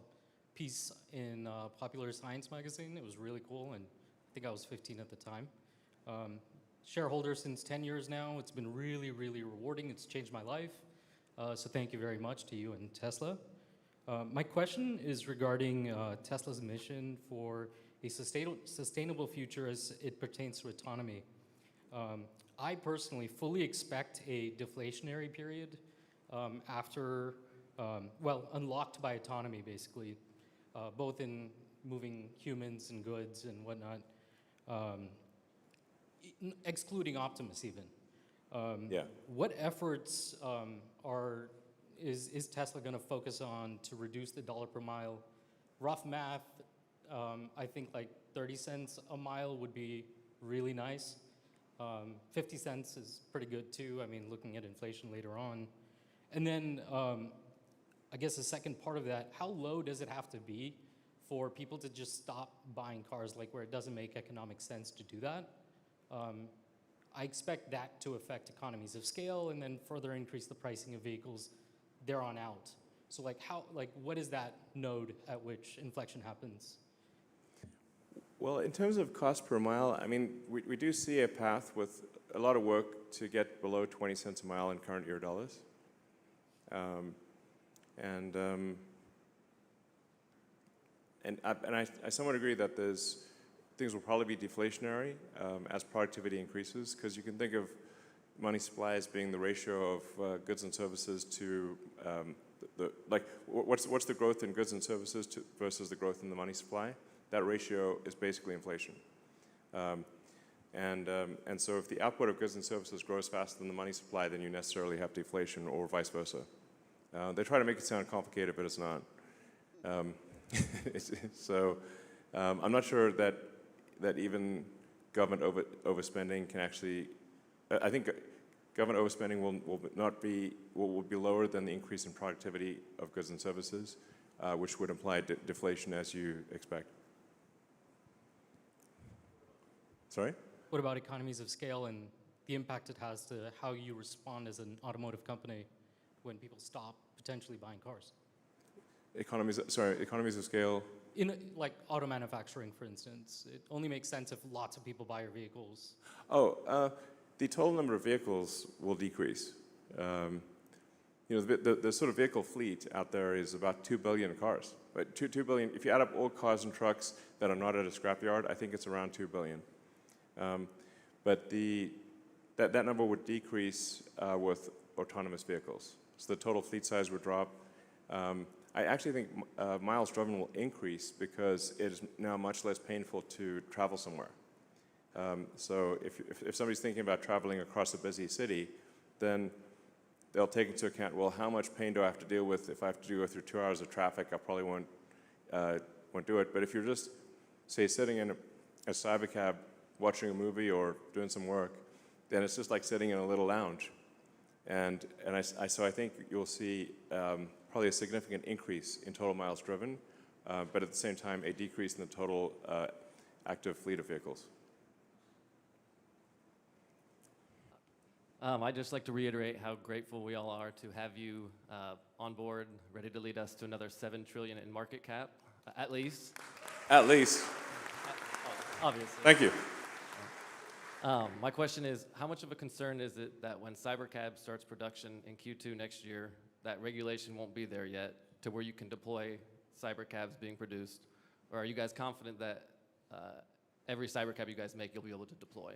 piece in Popular Science magazine. It was really cool, and I think I was 15 at the time. Shareholder since 10 years now. It's been really, really rewarding. It's changed my life. So thank you very much to you and Tesla. My question is regarding Tesla's mission for a sustainable future as it pertains to autonomy. I personally fully expect a deflationary period after, unlocked by autonomy, basically, both in moving humans and goods and whatnot, excluding Optimus even. Yeah. What efforts is Tesla going to focus on to reduce the dollar per mile? Rough math, I think like 30 cents a mile would be really nice. 50 cents is pretty good too. I mean, looking at inflation later on. And then I guess the second part of that, how low does it have to be for people to just stop buying cars, like where it doesn't make economic sense to do that? I expect that to affect economies of scale and then further increase the pricing of vehicles there on out. So what is that node at which inflection happens? Well, in terms of cost per mile, I mean, we do see a path with a lot of work to get below 20 cents a mile in current year dollars. I somewhat agree that things will probably be deflationary as productivity increases, because you can think of money supply as being the ratio of goods and services to what's the growth in goods and services versus the growth in the money supply? That ratio is basically inflation. And so if the output of goods and services grows faster than the money supply, then you necessarily have deflation, or vice versa. They try to make it sound complicated, but it's not. I'm not sure that even government overspending can actually. I think government overspending will be lower than the increase in productivity of goods and services, which would imply deflation as you expect. Sorry? What about economies of scale and the impact it has to how you respond as an automotive company when people stop potentially buying cars? Economies of scale? In like auto manufacturing, for instance, it only makes sense if lots of people buy your vehicles. The total number of vehicles will decrease. The sort of vehicle fleet out there is about 2 billion cars. But 2 billion, if you add up all cars and trucks that are not at a scrapyard, I think it's around 2 billion. But that number would decrease with autonomous vehicles. So the total fleet size would drop. I actually think miles driven will increase because it is now much less painful to travel somewhere. So if somebody's thinking about traveling across a busy city, then they'll take into account, well, how much pain do I have to deal with? If I have to go through 2 hours of traffic, I probably won't do it. But if you're just, say, sitting in a cybercab watching a movie or doing some work, then it's just like sitting in a little lounge. So I think you'll see probably a significant increase in total miles driven, but at the same time, a decrease in the total active fleet of vehicles. I'd just like to reiterate how grateful we all are to have you on board, ready to lead us to another $7 trillion in market cap, at least. At least. Obviously. Thank you. My question is, how much of a concern is it that when Cybercab starts production in Q2 next year, that regulation won't be there yet to where you can deploy Cybercabs being produced? Or are you guys confident that every Cybercab you guys make, you'll be able to deploy?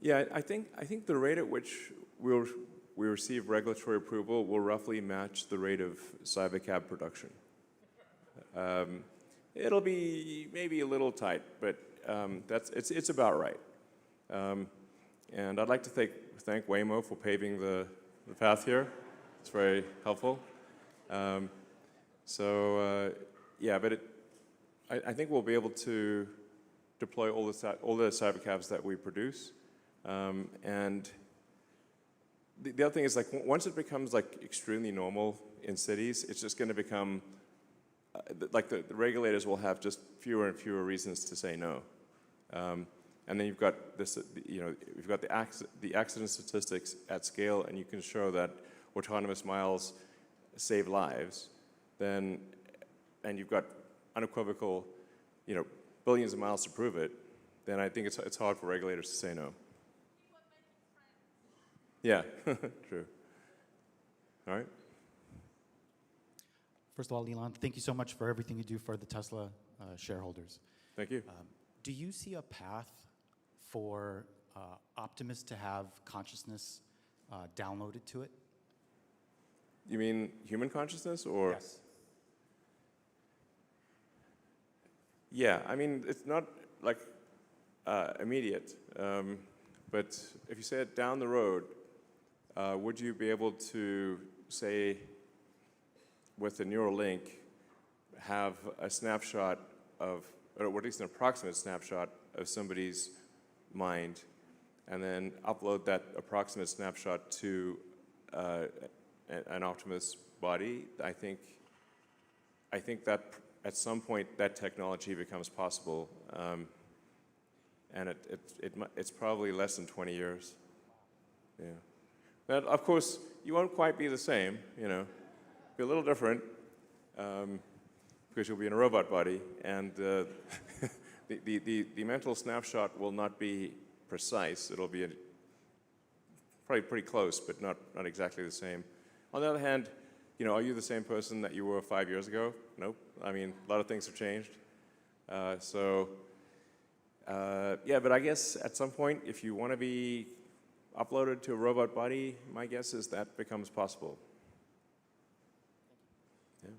Yeah, I think the rate at which we receive regulatory approval will roughly match the rate of Cybercab production. It'll be maybe a little tight, but it's about right. And I'd like to thank Waymo for paving the path here. It's very helpful. Yeah, but I think we'll be able to deploy all the Cybercabs that we produce. And the other thing is, like, once it becomes like extremely normal in cities, it's just going to become like the regulators will have just fewer and fewer reasons to say no. And then you've got this, you've got the accident statistics at scale, and you can show that autonomous miles save lives. And you've got unequivocal, billions of miles to prove it. Then I think it's hard for regulators to say no. Yeah, true. All right. First of all, Elon, thank you so much for everything you do for the Tesla shareholders. Thank you. Do you see a path for Optimus to have consciousness downloaded to it? You mean human consciousness, or? Yes. Yeah, I mean, it's not like immediate, but if you say it down the road, would you be able to, say, with a neural link, have a snapshot of, or at least an approximate snapshot of somebody's mind, and then upload that approximate snapshot to an Optimus body? I think that at some point that technology becomes possible, and it's probably less than 20 years. Yeah. But of course, you won't quite be the same, be a little different, because you'll be in a robot body, and the mental snapshot will not be precise. It'll be probably pretty close, but not exactly the same. On the other hand, are you the same person that you were 5 years ago? Nope. I mean, a lot of things have changed. Yeah, but I guess at some point, if you want to be uploaded to a robot body, my guess is that becomes possible. Yeah.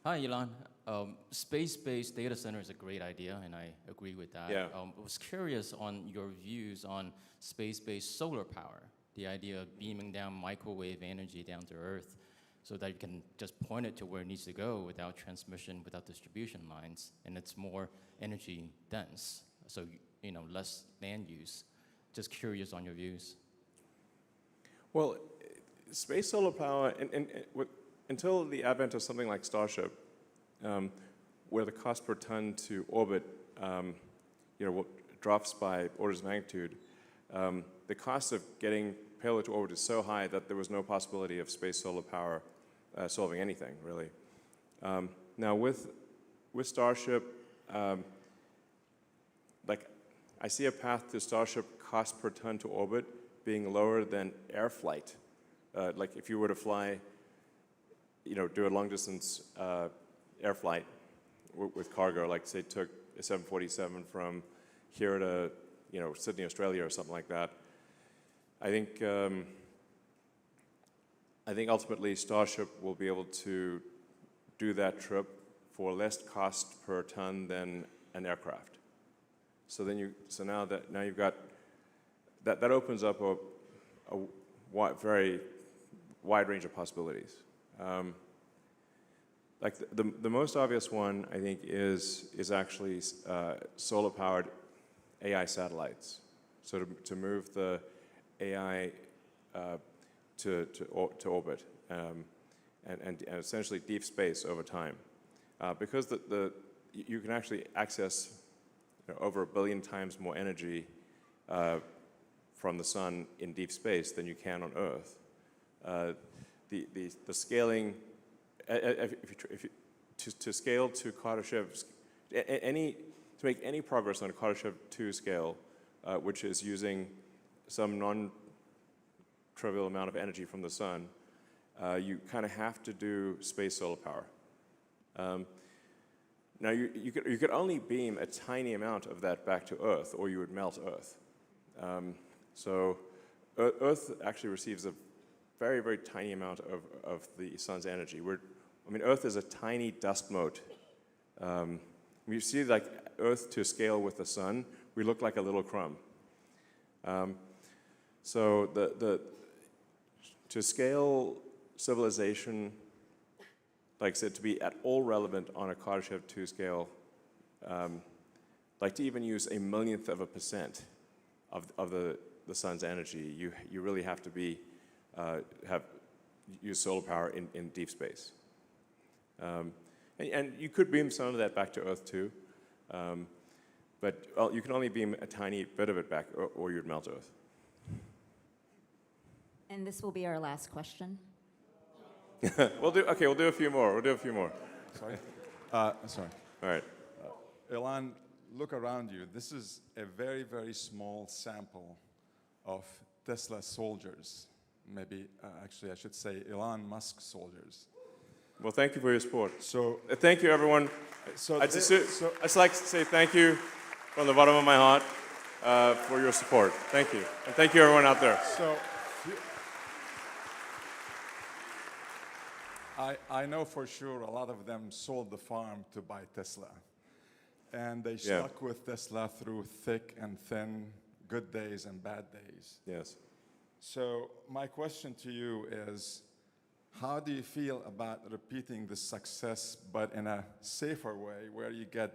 Hi, Elon. Space-based data center is a great idea, and I agree with that. Yeah. I was curious on your views on space-based solar power, the idea of beaming down microwave energy down to Earth so that you can just point it to where it needs to go without transmission, without distribution lines, and it's more energy dense, so less land use. Just curious on your views. Well, space solar power, until the advent of something like Starship, where the cost per ton to orbit, drops by orders of magnitude, the cost of getting payload to orbit is so high that there was no possibility of space solar power solving anything, really. Now, with Starship, I see a path to Starship cost per ton to orbit being lower than air flight. Like if you were to fly, do a long distance air flight with cargo, like say took a 747 from here to, Sydney, Australia, or something like that. I think ultimately Starship will be able to do that trip for less cost per ton than an aircraft. So now you've got that opens up a very wide range of possibilities. Like the most obvious one, I think, is actually solar-powered AI satellites. So to move the AI to orbit and essentially deep space over time, because you can actually access over 1 billion times more energy from the sun in deep space than you can on Earth. The scaling, to scale to Kardashev, to make any progress on a Kardashev 2 scale, which is using some non-trivial amount of energy from the sun, you kind of have to do space solar power. Now you could only beam a tiny amount of that back to Earth, or you would melt Earth. So Earth actually receives a very, very tiny amount of the sun's energy. Earth is a tiny dust mote. You see, like Earth to scale with the sun, we look like a little crumb. So to scale civilization, like I said, to be at all relevant on a Kardashev 2 scale, like to even use 1/1,000,000% of the sun's energy, you really have to use solar power in deep space. And you could beam some of that back to Earth too, but you can only beam a tiny bit of it back, or you'd melt Earth. And this will be our last question. We'll do a few more. Sorry? Sorry. All right. Elon, look around you. This is a very, very small sample of Tesla soldiers. Maybe, actually, I should say Elon Musk soldiers. Well, thank you for your support. So, thank you, everyone. I'd just like to say thank you from the bottom of my heart for your support. Thank you. And thank you, everyone out there. So, I know for sure a lot of them sold the farm to buy Tesla. And they stuck with Tesla through thick and thin, good days and bad days. Yes. So my question to you is, how do you feel about repeating the success, but in a safer way, where you get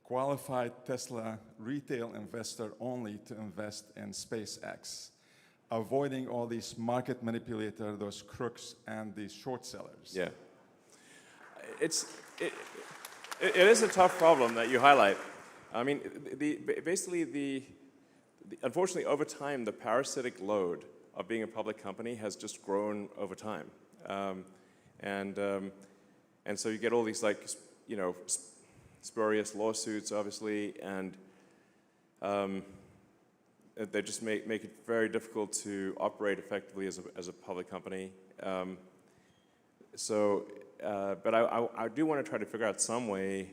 qualified Tesla retail investor only to invest in SpaceX, avoiding all these market manipulators, those crooks, and these short sellers? Yeah. It is a tough problem that you highlight. I mean, unfortunately, over time, the parasitic load of being a public company has just grown over time. And so you get all these, like, spurious lawsuits, obviously, and they just make it very difficult to operate effectively as a public company. But I do want to try to figure out some way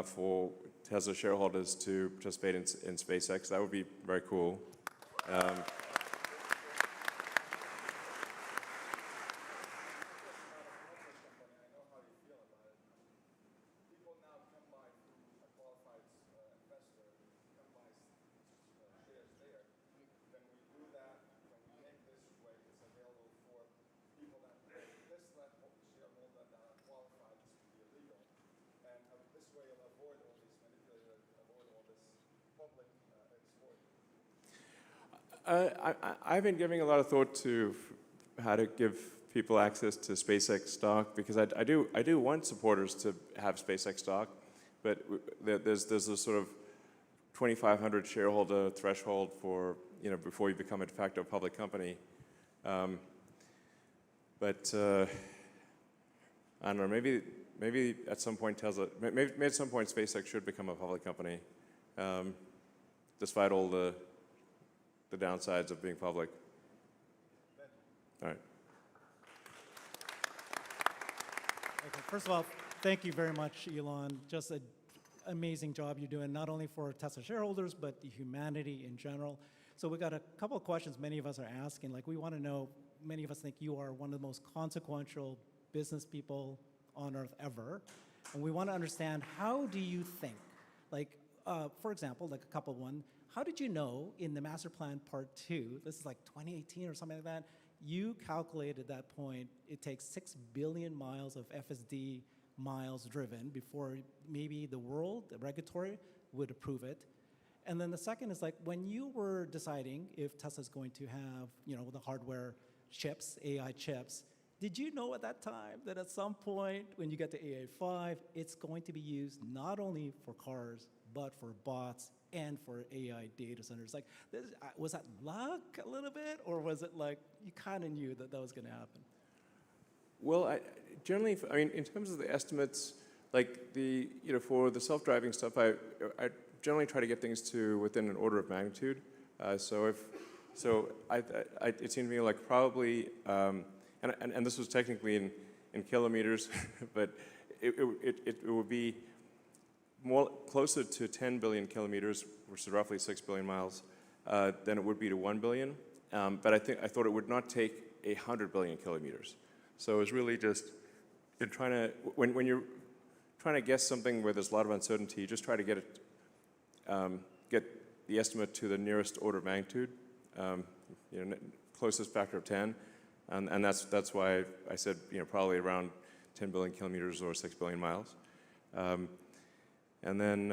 for Tesla shareholders to participate in SpaceX. That would be very cool. I've been giving a lot of thought to how to give people access to SpaceX stock, because I do want supporters to have SpaceX stock, but there's this sort of 2,500 shareholder threshold for, before you become a de facto public company. But I don't know, maybe at some point maybe at some point SpaceX should become a public company, despite all the downsides of being public. All right. Okay, first of all, thank you very much, Elon. Just amazing job you're doing, not only for Tesla shareholders, but the humanity in general. So we got a couple of questions many of us are asking. Like, we want to know, many of us think you are one of the most consequential business people on earth ever. And we want to understand, how do you think? Like, for example, like a couple one, how did you know in the master plan part 2, this is like 2018 or something like that, you calculated at that point it takes 6 billion miles of FSD miles driven before maybe the world, the regulatory, would approve it. And then the second is, like, when you were deciding if Tesla's going to have, you know, the hardware chips, AI chips, did you know at that time that at some point when you get to AI5, it's going to be used not only for cars, but for bots and for AI data centers? Like, was that luck a little bit, or was it like you kind of knew that that was going to happen? Well, generally, I mean, in terms of the estimates, like for the self-driving stuff, I generally try to get things to within an order of magnitude. It seemed to me like probably, and this was technically in kilometers, but it would be more closer to 10 billion kilometers, which is roughly 6 billion miles, than it would be to 1 billion. But I thought it would not take 100 billion kilometers. So it was really just in trying to, when you're trying to guess something where there's a lot of uncertainty, you just try to get it, get the estimate to the nearest order of magnitude, closest factor of 10, and that's why I said probably around 10 billion kilometers or 6 billion miles, and then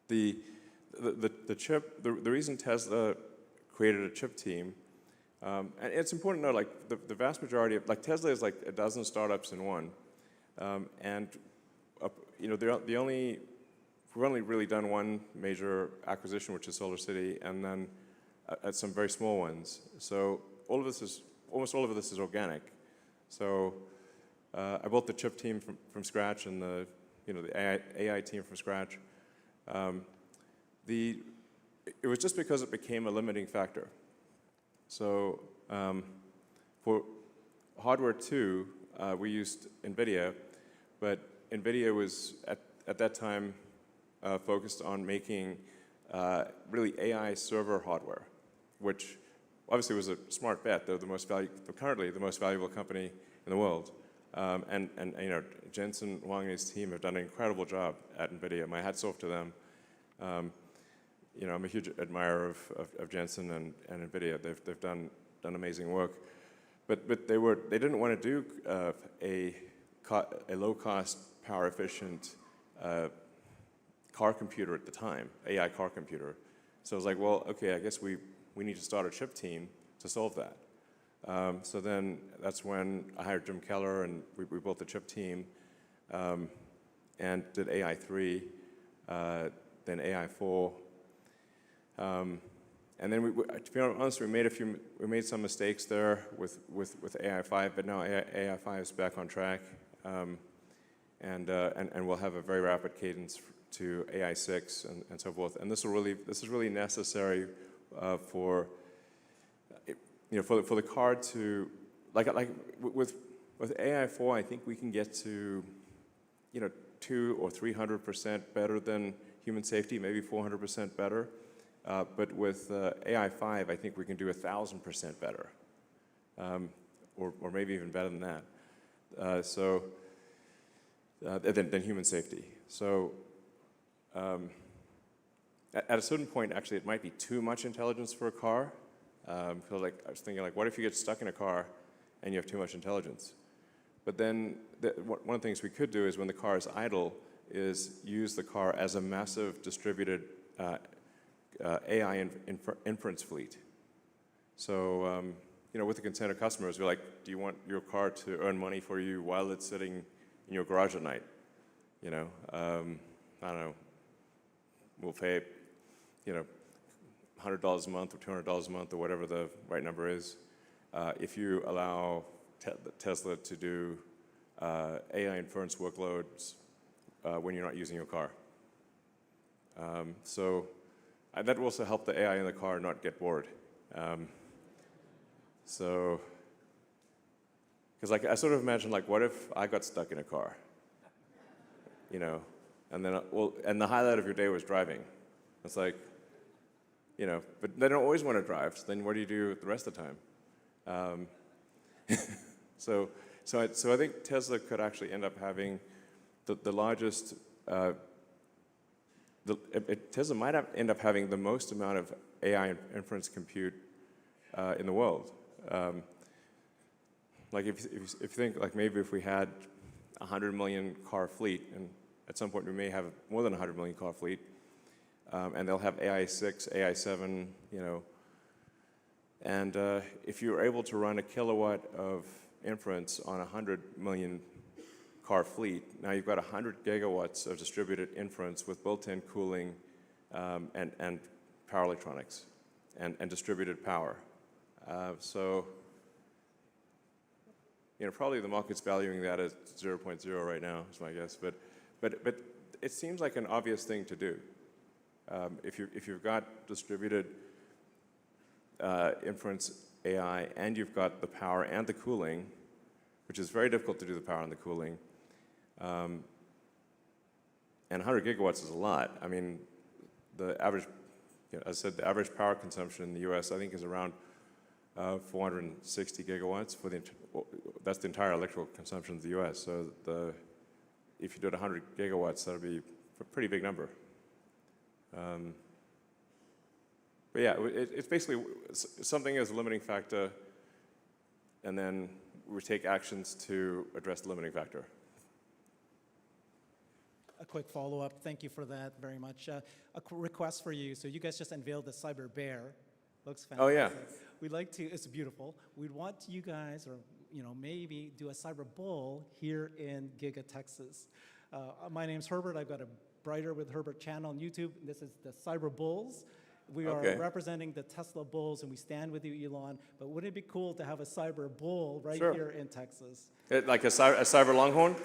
the chip, the reason Tesla created a chip team. And it's important to know, like, the vast majority of, like, Tesla is like a dozen startups in one. We've only really done one major acquisition, which is Solar City, and then some very small ones. So almost all of this is organic. So I built the chip team from scratch and the AI team from scratch. It was just because it became a limiting factor. So for hardware 2, we used NVIDIA, but NVIDIA was at that time focused on making really AI server hardware, which obviously was a smart bet. They're currently the most valuable company in the world. And Jensen Huang and his team have done an incredible job at NVIDIA. My hat's off to them. I'm a huge admirer of Jensen and NVIDIA. They've done amazing work, but they didn't want to do a low-cost, power-efficient car computer at the time, AI car computer. So I was like, well, okay, I guess we need to start a chip team to solve that. So then that's when I hired Jim Keller, and we built the chip team and did AI3, then AI4. And then, to be honest, we made some mistakes there with AI5, but now AI5 is back on track, and we'll have a very rapid cadence to AI6 and so forth. And this is really necessary for the car to with AI4, I think we can get to 200 or 300% better than human safety, maybe 400% better. But with AI5, I think we can do 1,000% better, or maybe even better than that. Than human safety. So at a certain point, actually, it might be too much intelligence for a car. I was thinking, what if you get stuck in a car and you have too much intelligence? But then one of the things we could do is when the car is idle, is use the car as a massive distributed AI inference fleet. So, with the consent of customers, we're like, do you want your car to earn money for you while it's sitting in your garage at night? I don't know, we'll pay, $100 a month or $200 a month or whatever the right number is, if you allow Tesla to do AI inference workloads when you're not using your car. That will also help the AI in the car not get bored. Because like I sort of imagine like, what if I got stuck in a car? You know, and then and the highlight of your day was driving. It's like, you know, but they don't always want to drive. So then what do you do the rest of the time? So I think Tesla could actually end up having the largest. Tesla might end up having the most amount of AI inference compute in the world. Like if you think like maybe if we had 100 million car fleet, and at some point we may have more than 100 million car fleet, and they'll have AI 6, AI 7, you know. And if you're able to run a kilowatt of inference on a 100 million car fleet, now you've got 100 gigawatts of distributed inference with built-in cooling and power electronics and distributed power. So, you know, probably the market's valuing that at 0.0 right now, is my guess. But it seems like an obvious thing to do. If you've got distributed inference AI and you've got the power and the cooling, which is very difficult to do the power and the cooling, and 100 gigawatts is a lot. I mean, the average, you know, as I said, the average power consumption in the U.S. I think is around 460 gigawatts for that's the entire electrical consumption of the U.S. So if you did 100 gigawatts, that would be a pretty big number. But yeah, it's basically something as a limiting factor, and then we take actions to address the limiting factor. A quick follow-up. Thank you for that very much. A request for you. So you guys just unveiled the Cyber Bear. Looks fantastic. Oh yeah. We'd like to. It's beautiful. We'd want you guys, or you know, maybe do a Cyber Bull here in Giga, Texas. My name's Herbert. I've got a Brighter with Herbert channel on YouTube. This is the Cyber Bulls. We are representing the Tesla Bulls, and we stand with you, Elon. But wouldn't it be cool to have a Cyber Bull right here in Texas? Like a cyber longhorn?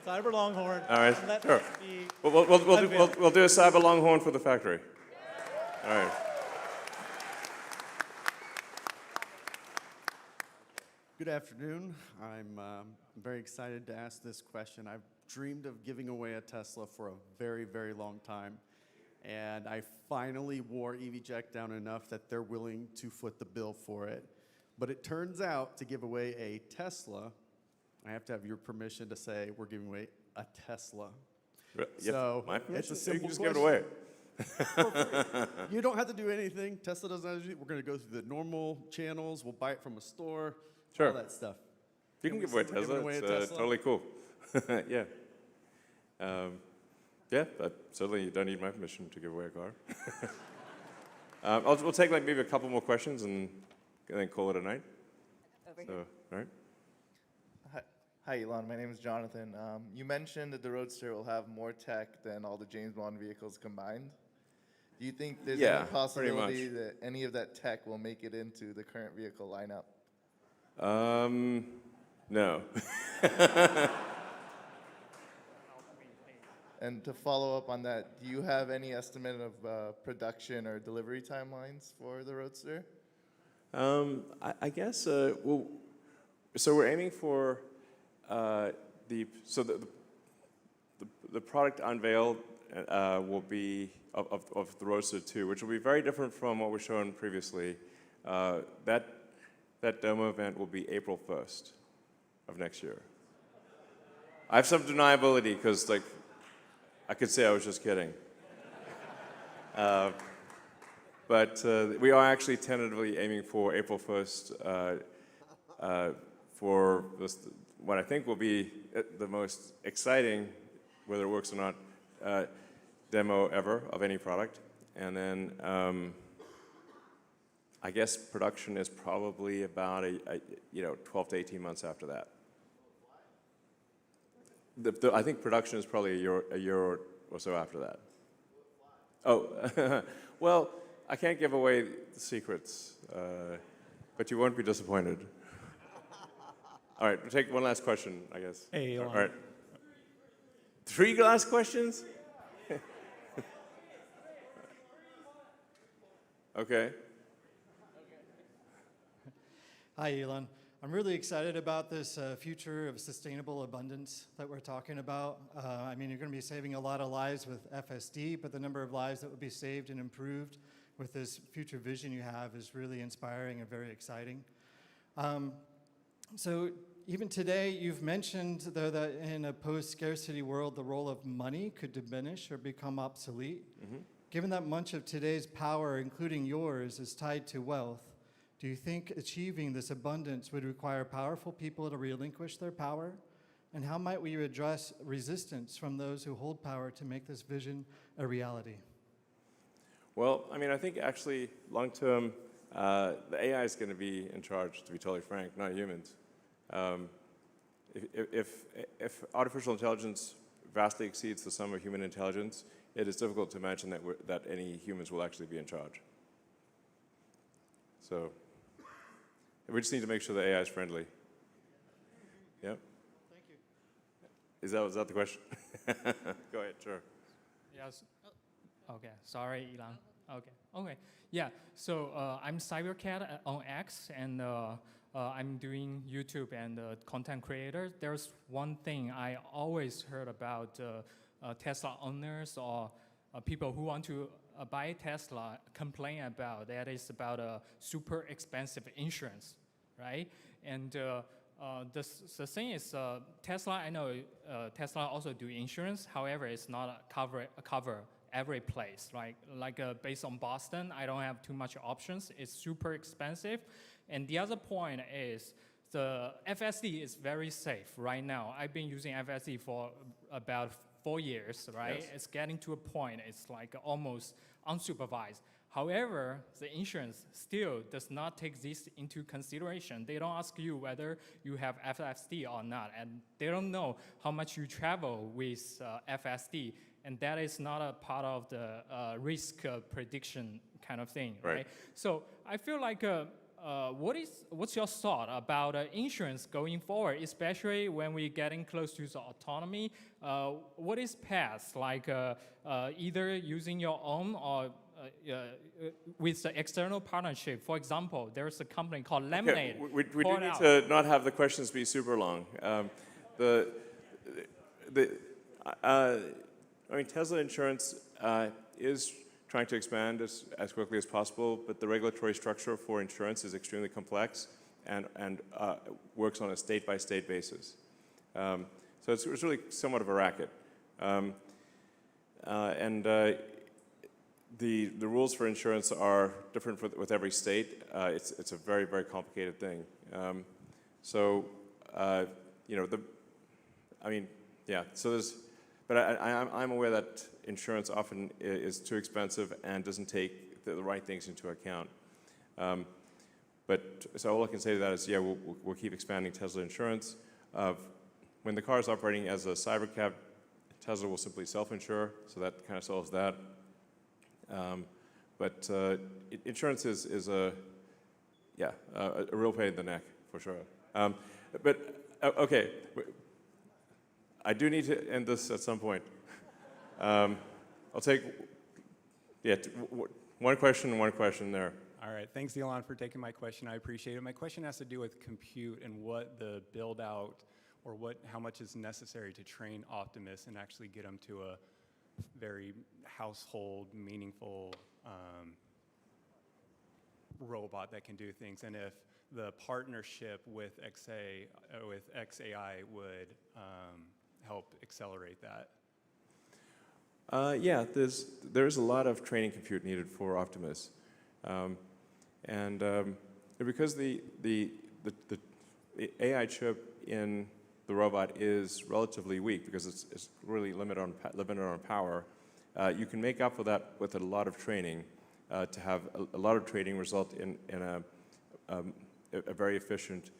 Cyber Longhorn. All right, Let sure. that be We'll do a cyber longhorn for the factory. All right. Good afternoon. I'm very excited to ask this question. I've dreamed of giving away a Tesla for a very, very long time. And I finally wore EVJect down enough that they're willing to foot the bill for it. But it turns out to give away a Tesla, I have to have your permission to say we're giving away a Tesla. So it's a simple just question. give it away. You don't have to do anything. Tesla doesn't have to do. We're going to go through the normal channels. We'll buy it from a store. Sure. All that stuff. You can give away Tesla. It's totally cool. Yeah. Yeah, but certainly you don't need my permission to give away a car. We'll take like maybe a couple more questions and then call it a night. Over here. All right. Hi, Elon. My name is Jonathan. You mentioned that the Roadster will have more tech than all the James Bond vehicles combined. Do you think there's any possibility that any of that tech will make it into the current vehicle lineup? No. And to follow up on that, do you have any estimate of production or delivery timelines for the Roadster? I guess, well, so we're aiming for the product unveiled will be of the Roadster 2, which will be very different from what was shown previously. That demo event will be April 1st of next year. I have some deniability because, like, I could say I was just kidding. But we are actually tentatively aiming for April 1st for what I think will be the most exciting, whether it works or not, demo ever of any product. And then I guess production is probably about 12 to 18 months after that. I think production is probably a year or so after that. Oh, well, I can't give away the secrets, but you won't be disappointed. All right, we'll take one last question, I guess. Hey, Elon. All right. 3 last questions? Okay. Hi, Elon. I'm really excited about this future of sustainable abundance that we're talking about. I mean, you're going to be saving a lot of lives with FSD, but the number of lives that would be saved and improved with this future vision you have is really inspiring and very exciting. So even today, you've mentioned, though, that in a post-scarcity world, the role of money could diminish or become obsolete. Given that much of today's power, including yours, is tied to wealth, do you think achieving this abundance would require powerful people to relinquish their power? And how might we address resistance from those who hold power to make this vision a reality? Well, I mean, I think actually long-term, the AI is going to be in charge, to be totally frank, not humans. If artificial intelligence vastly exceeds the sum of human intelligence, it is difficult to imagine that any humans will actually be in charge. So we just need to make sure the AI is friendly. Yep. Thank you. Was that the question? Go ahead, sure. Yes. Okay, sorry, Elon. Okay. Yeah, so I'm Cybercat on X, and I'm doing YouTube and content creator. There's one thing I always heard about Tesla owners or people who want to buy Tesla complain about, that is about super expensive insurance, right? And the thing is, Tesla, I know Tesla also do insurance. However, it's not cover every place. Like based on Boston, I don't have too much options. It's super expensive. And the other point is the FSD is very safe right now. I've been using FSD for about 4 years, right? Yes. It's getting to a point, it's like almost unsupervised. However, the insurance still does not take this into consideration. They don't ask you whether you have FSD or not, and they don't know how much you travel with FSD, and that is not a part of the risk prediction kind of thing, right? So I feel like what's your thought about insurance going forward, especially when we're getting close to the autonomy? What is path, like either using your own or with the external partnership? For example, there's a company called Lemonade. Okay, we do need to not have the questions be super long. I mean, Tesla Insurance is trying to expand as quickly as possible, but the regulatory structure for insurance is extremely complex and works on a state-by-state basis. So it's really somewhat of a racket. The rules for insurance are different with every state. It's a very, very complicated thing. So but I'm aware that insurance often is too expensive and doesn't take the right things into account. So all I can say to that is, yeah, we'll keep expanding Tesla Insurance. When the car is operating as a cybercab, Tesla will simply self-insure, so that kind of solves that. Insurance is a real pain in the neck, for sure. Okay. I do need to end this at some point. I'll take, one question there. All right, thanks Elon for taking my question. I appreciate it. My question has to do with compute and what the build out or how much is necessary to train Optimus and actually get them to a very household, meaningful robot that can do things, and if the partnership with xAI would help accelerate that. Yeah, there's a lot of training compute needed for Optimus, because the AI chip in the robot is relatively weak because it's really limited on power. You can make up for that with a lot of training to have a lot of training result in a very efficient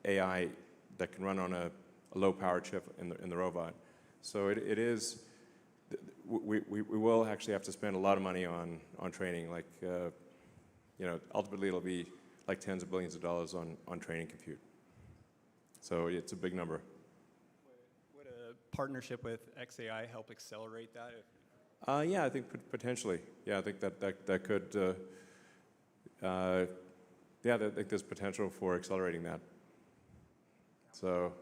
AI that can run on a low power chip in the robot. So it is. We will actually have to spend a lot of money on training. Like ultimately it'll be like tens of billions of dollars on training compute. So it's a big number. Would a partnership with xAI help accelerate that? Yeah, I think potentially. Yeah, I think that could yeah, I think there's potential for accelerating that. So,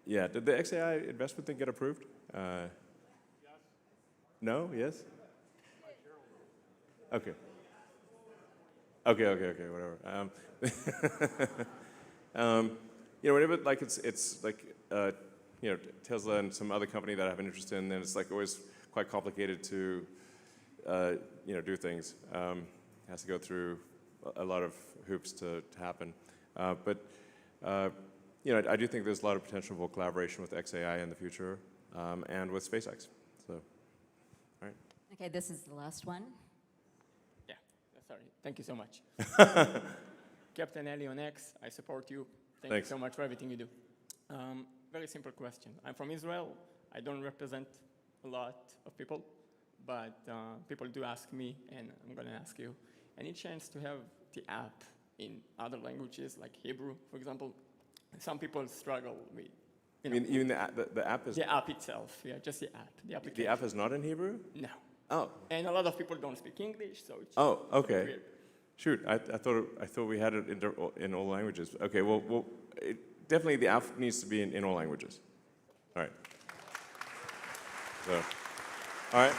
yeah, did the xAI investment thing get approved? No? Yes? Okay. Okay, whatever. You know, whenever like it's like you know, Tesla and some other company that I have an interest in, then it's like always quite complicated to you know, do things. It has to go through a lot of hoops to happen. But you know, I do think there's a lot of potential for collaboration with xAI in the future and with SpaceX. So, all right. Okay, this is the last one. Yeah, sorry. Thank you so much. Captain Ali on X, I support you. Thank Thanks. you so much for everything you do. Very simple question. I'm from Israel. I don't represent a lot of people, but people do ask me, and I'm going to ask you, any chance to have the app in other languages, like Hebrew, for example? Some people struggle with. You mean the app is? The app itself, yeah, just the app, the application. The app is not in Hebrew? No. Oh. And a lot of people don't speak English, so it's Oh, okay. weird. Shoot, I thought we had it in all languages. Okay, well definitely the app needs to be in all languages. All right. So, all right.